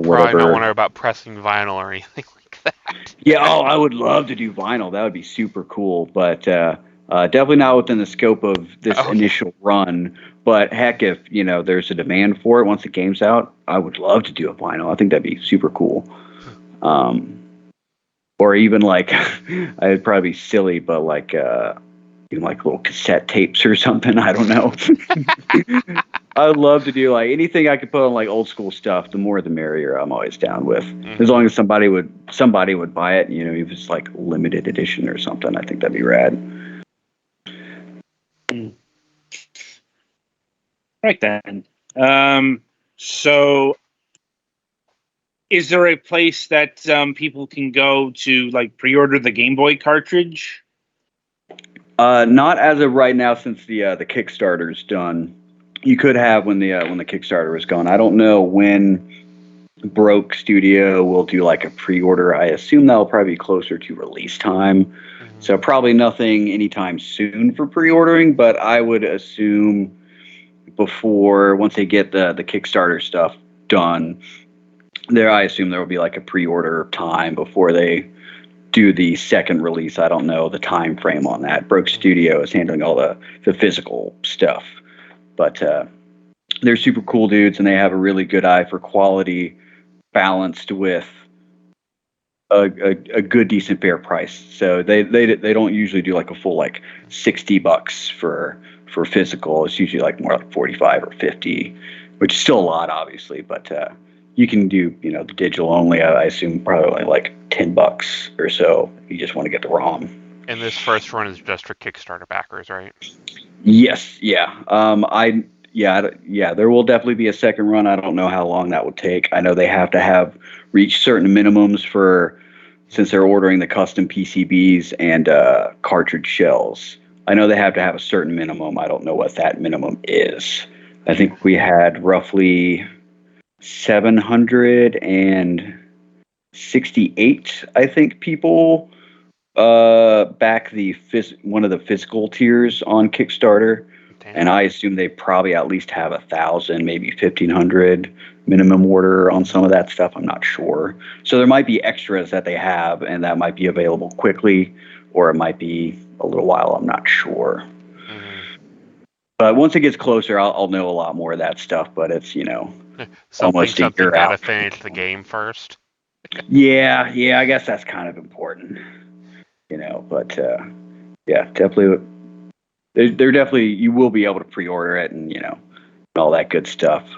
whatever. not wonder about pressing vinyl or anything like that. Yeah, I would love to do vinyl. That would be super cool, but definitely not within the scope of this initial run. But heck, if there's a demand for it once the game's out, I would love to do a vinyl. I think that'd be super cool. Or even like, I'd probably be silly, but like. Like little cassette tapes or something. I don't know. I would love to do like anything I could put on like old school stuff. The more the merrier. I'm always down with. As long as somebody would buy it. If it's like limited edition or something, I think that'd be rad. Right then. So, is there a place that people can go to like pre-order the Game Boy cartridge? Not as of right now, since the Kickstarter's done. You could have when the Kickstarter is gone. I don't know when Broke Studio will do like a pre-order. I assume that'll probably be closer to release time. So probably nothing anytime soon for pre-ordering. But I would assume once they get the Kickstarter stuff done, I assume there will be like a pre-order time before they do the second release. I don't know the time frame on that. Broke Studio is handling all the physical stuff, but they're super cool dudes, and they have a really good eye for quality, balanced with a good, decent, fair price. So they don't usually do like a full like $60 for physical. It's usually like more like 45 or 50, which is still a lot, obviously, but. You can do, the digital only. I assume probably like $10 or so. If you just want to get the ROM. And this first run is just for Kickstarter backers, right? Yes. Yeah. There will definitely be a second run. I don't know how long that would take. I know they have to reach certain minimums since they're ordering the custom PCBs and cartridge shells. I know they have to have a certain minimum. I don't know what that minimum is. I think we had roughly 768, I think, people back one of the physical tiers on Kickstarter. Damn. And I assume they probably at least have 1,000, maybe 1,500 minimum order on some of that stuff. I'm not sure. So there might be extras that they have, and that might be available quickly, or it might be a little while. I'm not sure. Mhm. But once it gets closer, I'll know a lot more of that stuff. But it's, almost a Something year gotta out. finish the game first. Yeah, I guess that's kind of important, but yeah, definitely. There definitely, you will be able to pre-order it and, all that good stuff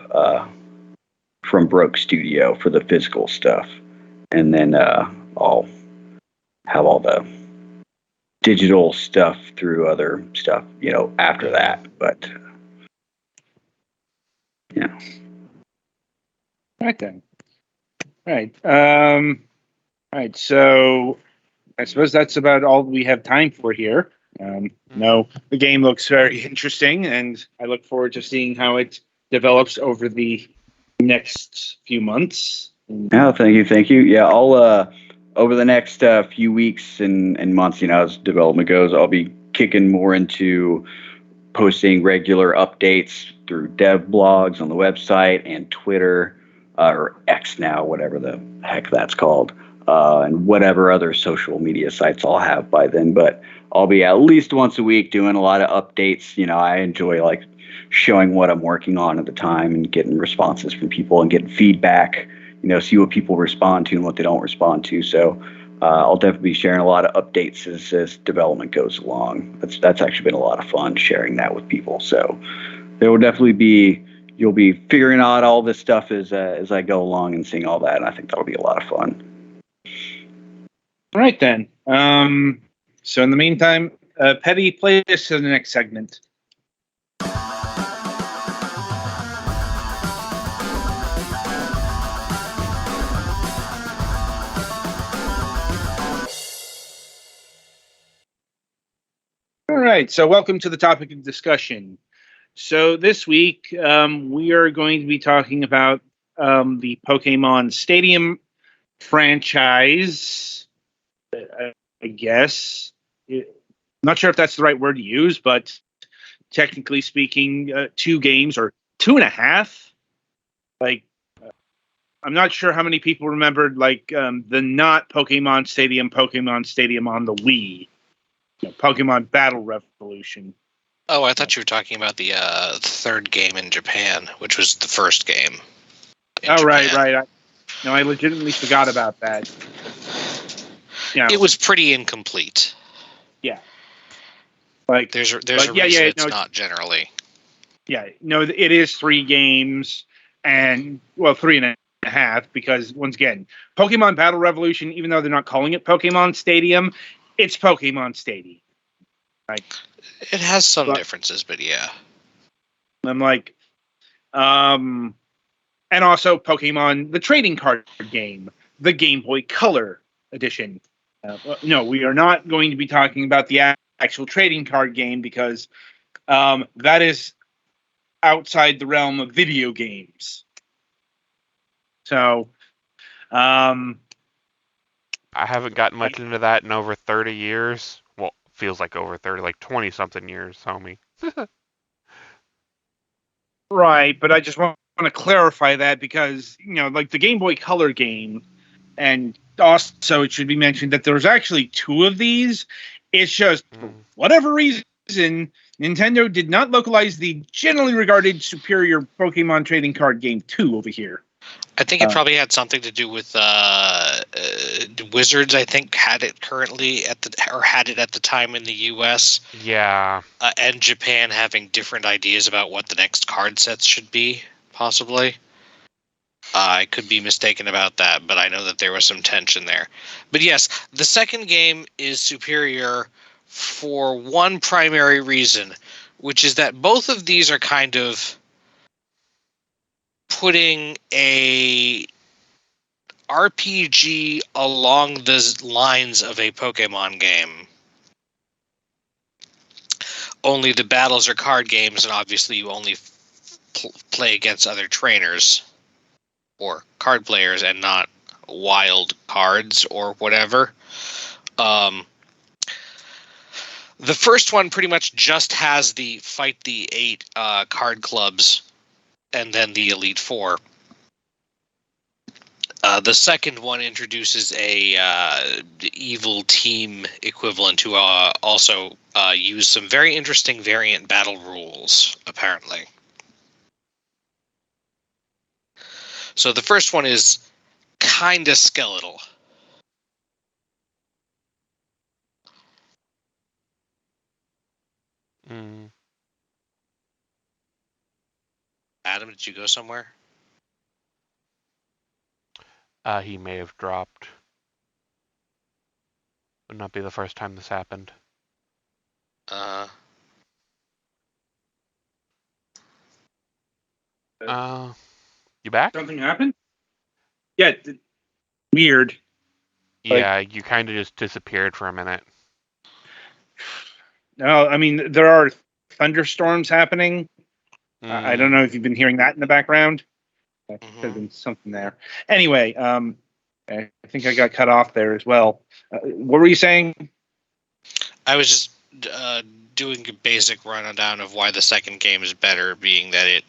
from Broke Studio for the physical stuff. And then I'll have all the digital stuff through other stuff, after that. But yeah. Right then. Right. All right. So I suppose that's about all we have time for here. No, the game looks very interesting, and I look forward to seeing how it develops over the next few months. No, thank you. Yeah, I'll over the next few weeks and months, as development goes, I'll be kicking more into posting regular updates through dev blogs on the website and Twitter, or X now, whatever the heck that's called, and whatever other social media sites I'll have by then. But I'll be at least once a week doing a lot of updates. I enjoy like showing what I'm working on at the time and getting responses from people and getting feedback. See what people respond to and what they don't respond to. So I'll definitely be sharing a lot of updates as development goes along. That's actually been a lot of fun sharing that with people. So there will definitely be, you'll be figuring out all this stuff as I go along and seeing all that. And I think that'll be a lot of fun. All right then. So in the meantime, Petty, play us to the next segment. All right, so welcome to the topic of discussion. So this week, we are going to be talking about the Pokemon Stadium franchise, I guess. Not sure if that's the right word to use, but technically speaking, 2 games or 2.5. Like, I'm not sure how many people remembered the not Pokemon Stadium on the Wii. Pokemon Battle Revolution. Oh, I thought you were talking about the third game in Japan, which was the first game. Oh, right. I legitimately forgot about that. It was pretty incomplete. Yeah. There's a reason it's not generally. Yeah, no, it is 3 games, and 3.5, because once again, Pokemon Battle Revolution, even though they're not calling it Pokemon Stadium, it's Pokemon Stadium. It has some differences, but yeah. I'm and also Pokemon, the trading card game, the Game Boy Color edition. No, we are not going to be talking about the actual trading card game because that is outside the realm of video games. So, I haven't gotten much into that in over 30 years. Well, feels like over 30, like 20-something years, homie. right, but I just want to clarify that because, the Game Boy Color game, and also it should be mentioned that there's actually 2 of these. It's just, for whatever reason, Nintendo did not localize the generally regarded superior Pokemon trading card game 2 over here. I think it probably had something to do with Wizards. I think had it at the time in the U.S. Yeah, and Japan having different ideas about what the next card sets should be, possibly. I could be mistaken about that, but I know that there was some tension there. But yes, the second game is superior for one primary reason, which is that both of these are kind of putting a RPG along the lines of a Pokemon game. Only the battles are card games, and obviously you only play against other trainers or card players and not wild cards or whatever. The first one pretty much just has the fight the 8 card clubs and then the Elite Four. The second one introduces a evil team equivalent to also use some very interesting variant battle rules, apparently. So the first one is kind of skeletal. Mm. Adam, did you go somewhere? He may have dropped. Would not be the first time this happened. You back? Something happened? Yeah, weird. Yeah, you kind of just disappeared for a minute. No, I mean, there are thunderstorms happening. I don't know if you've been hearing that in the background. There could have been something there. Anyway, I think I got cut off there as well. What were you saying? I was just doing a basic rundown of why the second game is better, being that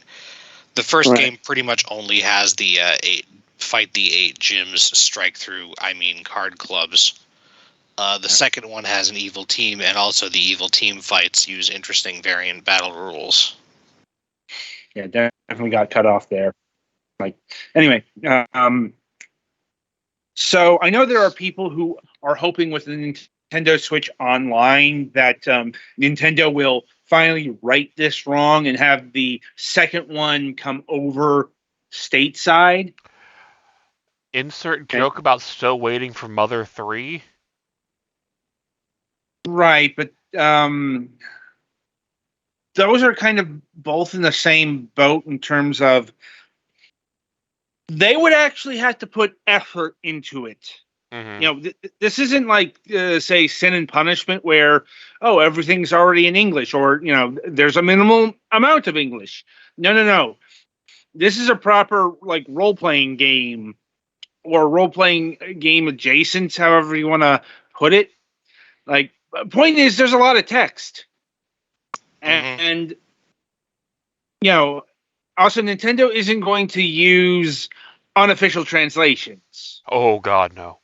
the first game pretty much only has the 8 gyms, strike through, card clubs. The second one has an evil team, and also the evil team fights use interesting variant battle rules. Yeah, definitely got cut off there. Anyway, so I know there are people who are hoping with the Nintendo Switch Online that Nintendo will finally right this wrong and have the second one come over stateside. Insert joke about still waiting for Mother 3. Right, but those are kind of both in the same boat in terms of they would actually have to put effort into it. Mm-hmm. This isn't like, say, Sin and Punishment, where, everything's already in English, or, there's a minimal amount of English. No. This is a proper, role-playing game, or role-playing game adjacent, however you want to put it. Point is, there's a lot of text. And also, Nintendo isn't going to use unofficial translations. Oh, God, no.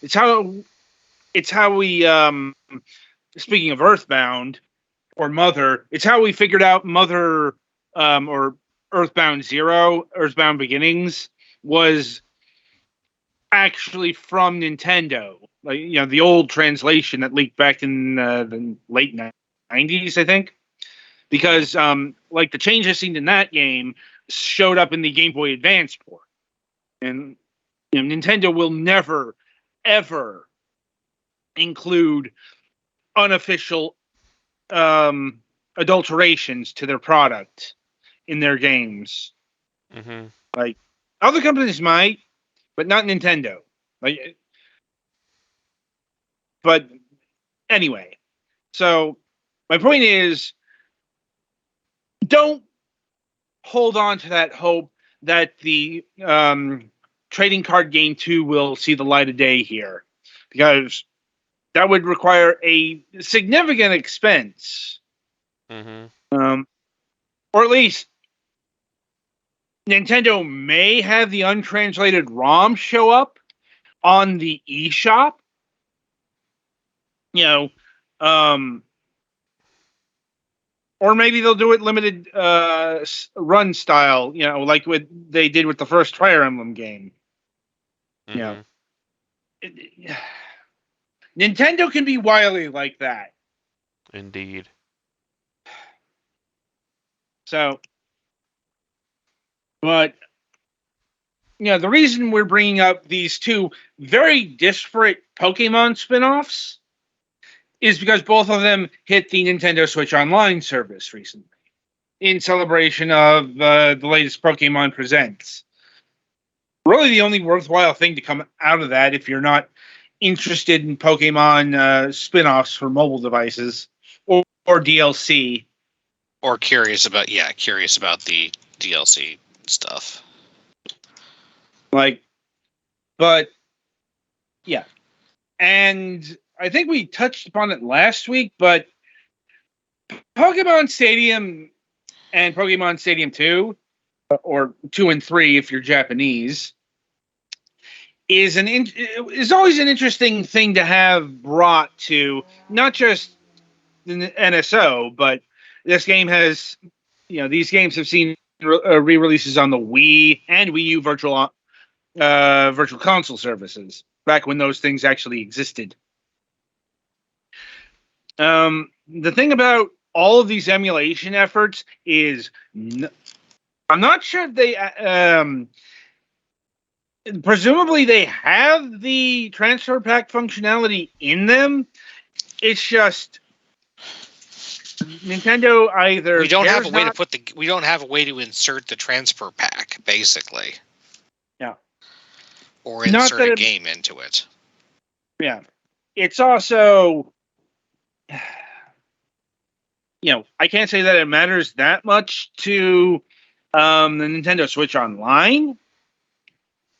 It's how we, speaking of Earthbound or Mother, it's how we figured out Mother, or Earthbound Zero, Earthbound Beginnings, was actually from Nintendo. The old translation that leaked back in the late 90s, I think. Because, the changes seen in that game showed up in the Game Boy Advance port. And Nintendo will never, ever include unofficial adulterations to their product in their games. Mm-hmm. Other companies might, but not Nintendo. But anyway, so my point is, don't hold on to that hope that the trading card game 2 will see the light of day here, because that would require a significant expense. Mm-hmm. Or at least Nintendo may have the untranslated ROM show up on the eShop. Or maybe they'll do it limited run style, like what they did with the first Fire Emblem game. Mm-hmm. Nintendo can be wily like that. Indeed. So, but, the reason we're bringing up these two very disparate Pokemon spin-offs is because both of them hit the Nintendo Switch Online service recently in celebration of the latest Pokemon Presents. Really the only worthwhile thing to come out of that, if you're not interested in Pokemon spin-offs for mobile devices or DLC. Or curious about the DLC stuff. But, yeah. And I think we touched upon it last week, but Pokemon Stadium and Pokemon Stadium 2, or 2 and 3 if you're Japanese, is always an interesting thing to have brought to not just the NSO, but this game has, these games have seen re-releases on the Wii and Wii U virtual console services back when those things actually existed. The thing about all of these emulation efforts is I'm not sure if they presumably they have the transfer pack functionality in them. It's just Nintendo either we don't have a way not, to we don't have a way to insert the transfer pack, basically. Yeah. Or insert a game into it. Yeah. It's also, I can't say that it matters that much to the Nintendo Switch Online.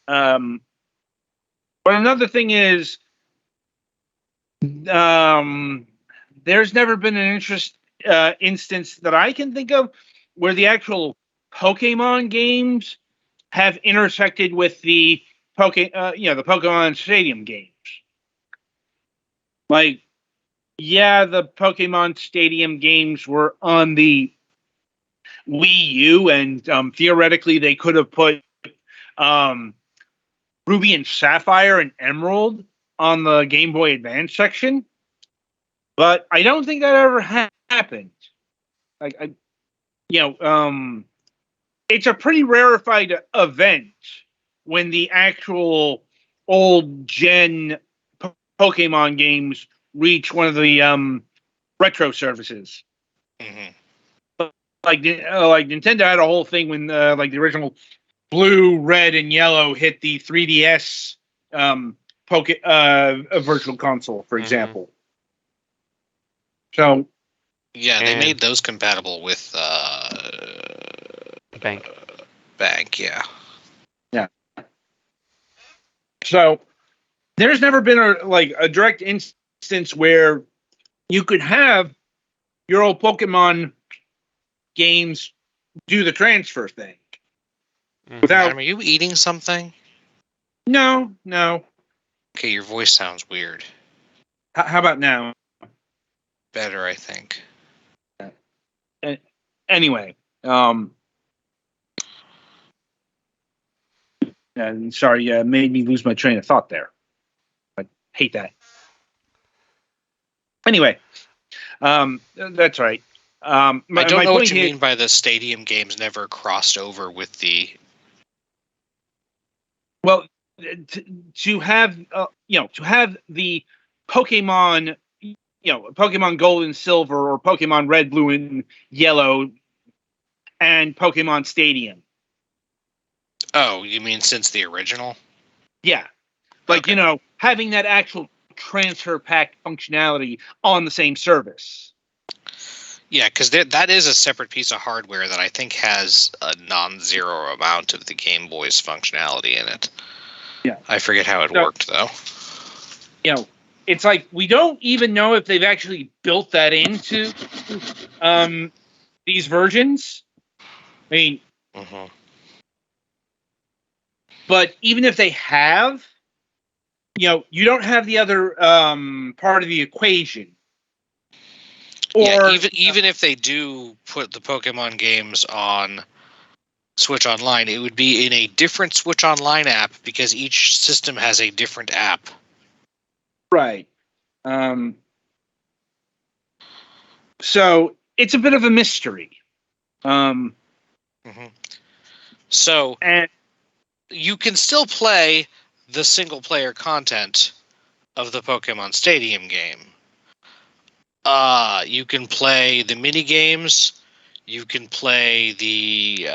But another thing is, there's never been an instance that I can think of where the actual Pokemon games have intersected with the the Pokemon Stadium games. Like, yeah, the Pokemon Stadium games were on the Wii U, and theoretically they could have put Ruby and Sapphire and Emerald on the Game Boy Advance section, but I don't think that ever happened. It's a pretty rarefied event when the actual old gen Pokemon games reach one of the retro services. Mm-hmm. Like Nintendo had a whole thing when the original Blue, Red, and Yellow hit the 3DS virtual console, for example. So yeah, they made those compatible with Bank. Yeah. Yeah. So there's never been a direct instance where you could have your old Pokemon games do the transfer thing. Without. Adam, are you eating something? No. Okay, your voice sounds weird. How about now? Better, I think. Anyway, and sorry, made me lose my train of thought there. I hate that. Anyway, that's right. I don't know what you mean by the Stadium games never crossed over with the. Well, to have the Pokemon, Pokemon Gold and Silver, or Pokemon Red, Blue, and Yellow, and Pokemon Stadium. Oh, you mean since the original? Yeah, having that actual transfer pack functionality on the same service. Yeah, because that is a separate piece of hardware that I think has a non-zero amount of the Game Boy's functionality in it. Yeah, I forget how it worked though. It's like we don't even know if they've actually built that into these versions. I mean, but even if they have, you don't have the other part of the equation. Or even if they do put the Pokemon games on Switch Online, it would be in a different Switch Online app because each system has a different app. Right. So it's a bit of a mystery. So you can still play the single-player content of the Pokemon Stadium game. You can play the mini games, you can play the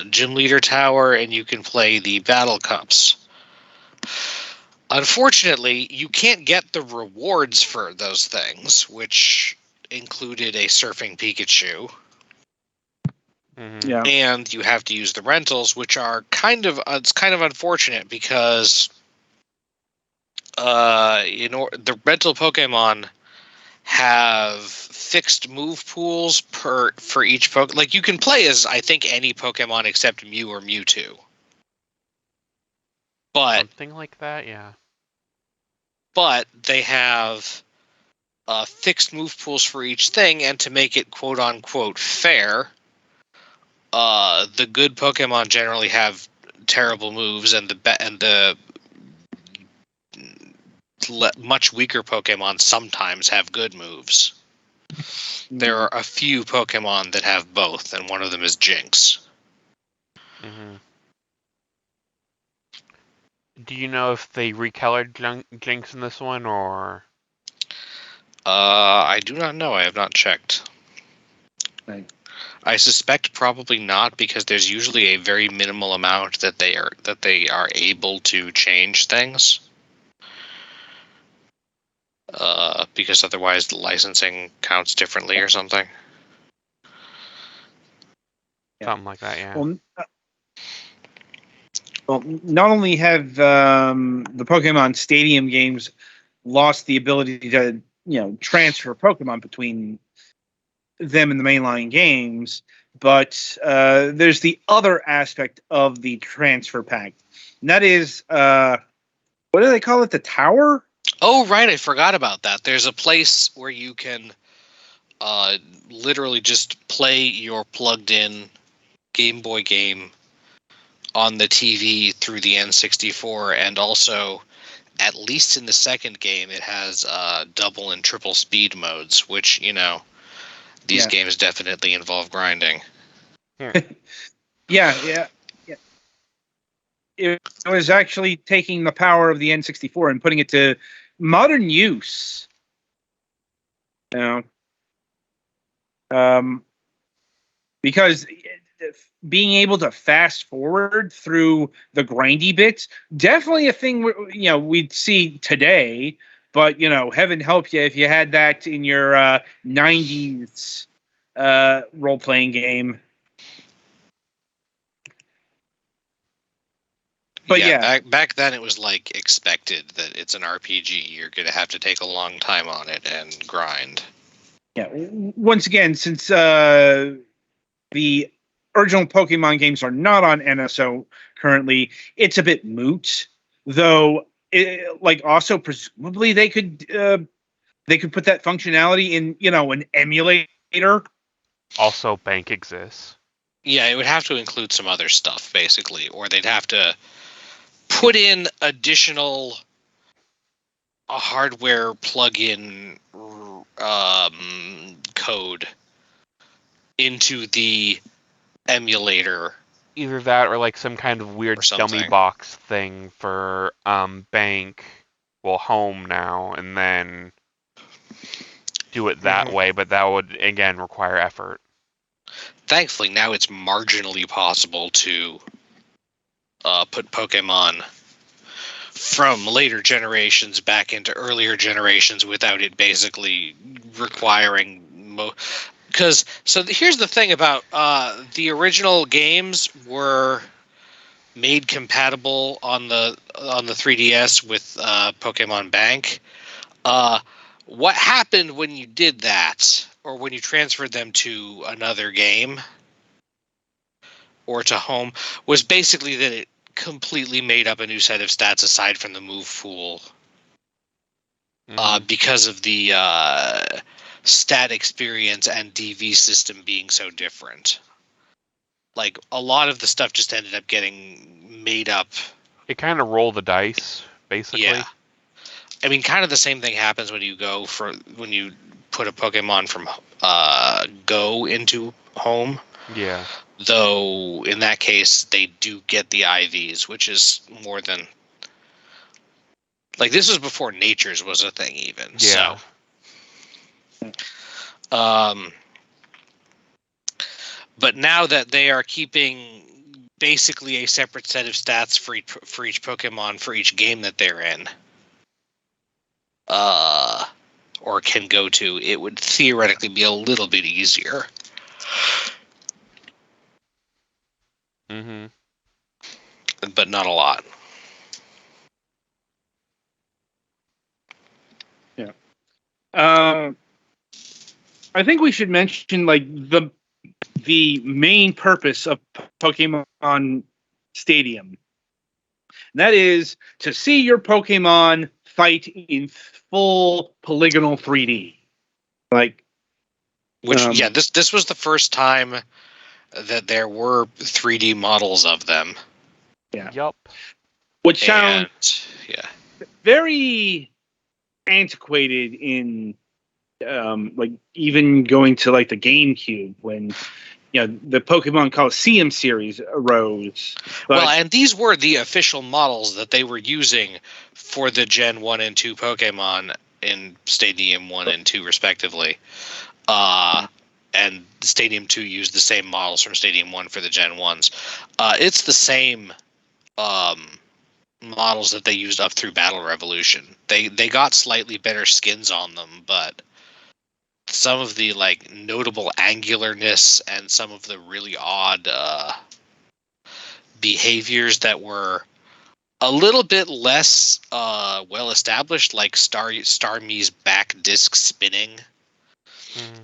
Gym Leader Tower, and you can play the Battle Cups. Unfortunately, you can't get the rewards for those things, which included a Surfing Pikachu. Yeah. And you have to use the rentals, which are kind of unfortunate because the rental Pokemon have fixed move pools for each Pokemon. Like, you can play as, I think, any Pokemon except Mew or Mewtwo. But Something like that, yeah. But they have fixed move pools for each thing, and to make it quote-unquote fair, the good Pokemon generally have terrible moves, and the much weaker Pokemon sometimes have good moves. There are a few Pokemon that have both, and one of them is Jinx. Mm-hmm. Do you know if they recolored Jinx in this one, or? I do not know. I have not checked. Right. I suspect probably not, because there's usually a very minimal amount that they are able to change things. Because otherwise the licensing counts differently or something. Something like that, yeah. Well, not only have the Pokemon Stadium games lost the ability to, transfer Pokemon between them and the mainline games, but there's the other aspect of the transfer pack. And that is, what do they call it? The Tower? Oh, right. I forgot about that. There's a place where you can literally just play your plugged-in Game Boy game on the TV through the N64, and also, at least in the second game, it has double and triple speed modes, which, these games definitely involve grinding. Yeah. It was actually taking the power of the N64 and putting it to modern use. Because being able to fast forward through the grindy bits, definitely a thing we'd see today. But heaven help you if you had that in your 90s role playing game. But back then it was like expected that it's an RPG. You're going to have to take a long time on it and grind. Yeah. Once again, since the original Pokemon games are not on NSO currently, it's a bit moot. Though, also presumably they could put that functionality in an emulator. Also, Bank exists. Yeah, it would have to include some other stuff, basically, or they'd have to put in additional hardware plug-in code into the emulator. Either that or like some kind of weird dummy box thing for Bank, home now, and then do it that way, but that would again require effort. Thankfully, now it's marginally possible to put Pokemon from later generations back into earlier generations without it basically requiring here's the thing about the original games were made compatible on the 3DS with Pokemon Bank. What happened when you did that, or when you transferred them to another game or to home, was basically that it completely made up a new set of stats aside from the move pool, because of the stat experience and DV system being so different. Like, a lot of the stuff just ended up getting made up. It kind of roll the dice, basically. Yeah. I mean, kind of the same thing happens when you put a Pokemon from Go into home. Yeah. Though, in that case, they do get the IVs, which is more than... Like, this was before Nature's was a thing, even. Yeah. So, but now that they are keeping basically a separate set of stats for each Pokemon for each game that they're in, or can go to, it would theoretically be a little bit easier. Mm-hmm. But not a lot. Yeah. I think we should mention like the main purpose of Pokemon Stadium. And that is to see your Pokemon fight in full polygonal 3D. Like, this was the first time that there were 3D models of them. Yeah. Yup. Which sounds yeah. very antiquated in like even going to like the GameCube when the Pokemon Coliseum series arose. But, well, and these were the official models that they were using for the Gen 1 and 2 Pokemon in Stadium 1 and 2 respectively. And Stadium 2 used the same models from Stadium 1 for the Gen 1s. It's the same models that they used up through Battle Revolution. They got slightly better skins on them, but some of the like notable angularness and some of the really odd behaviors that were a little bit less well established, like Starmie's back disc spinning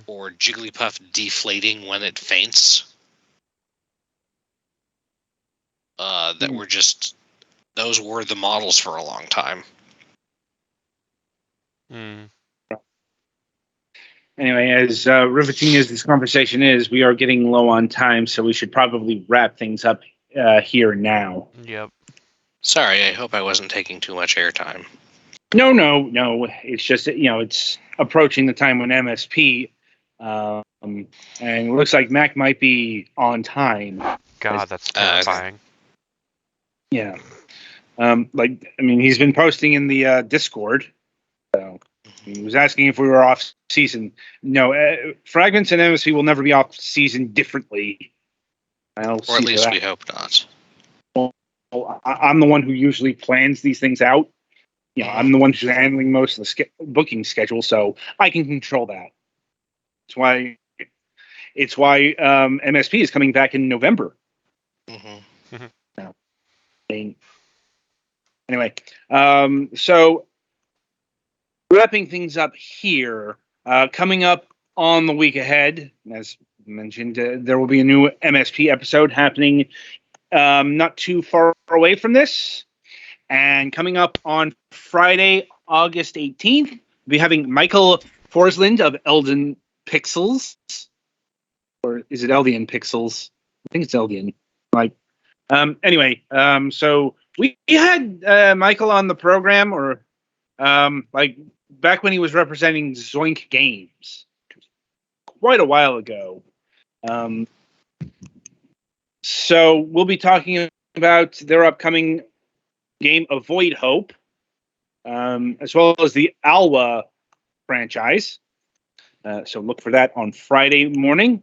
or Jigglypuff deflating when it faints. Those were the models for a long time. Anyway, as riveting as this conversation is, we are getting low on time, so we should probably wrap things up here now. Yep. Sorry, I hope I wasn't taking too much airtime. No. It's just it's approaching the time when MSP, and it looks like Mac might be on time. God, that's terrifying. Yeah. He's been posting in the Discord. So he was asking if we were off season. No, Fragments and MSP will never be off season differently. Or at least we hope not. Well, I'm the one who usually plans these things out. I'm the one who's handling most of the booking schedule, so I can control that. It's why MSP is coming back in November. Anyway, so wrapping things up here, coming up on the week ahead, as mentioned, there will be a new MSP episode happening not too far away from this. And coming up on Friday, August 18th, we'll be having Michael Forsland of Elden Pixels. Or is it Eldian Pixels? I think it's Eldian. So we had Michael on the program, or back when he was representing Zoink Games, quite a while ago. So we'll be talking about their upcoming game Avoid Hope, as well as the Alwa franchise. So look for that on Friday morning.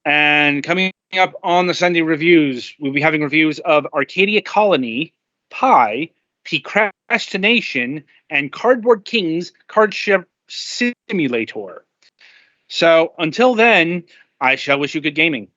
And coming up on the Sunday reviews, we'll be having reviews of Arcadia Colony, Pi, Procrastination, and Cardboard Kings Cardship Simulator. So until then, I shall wish you good gaming.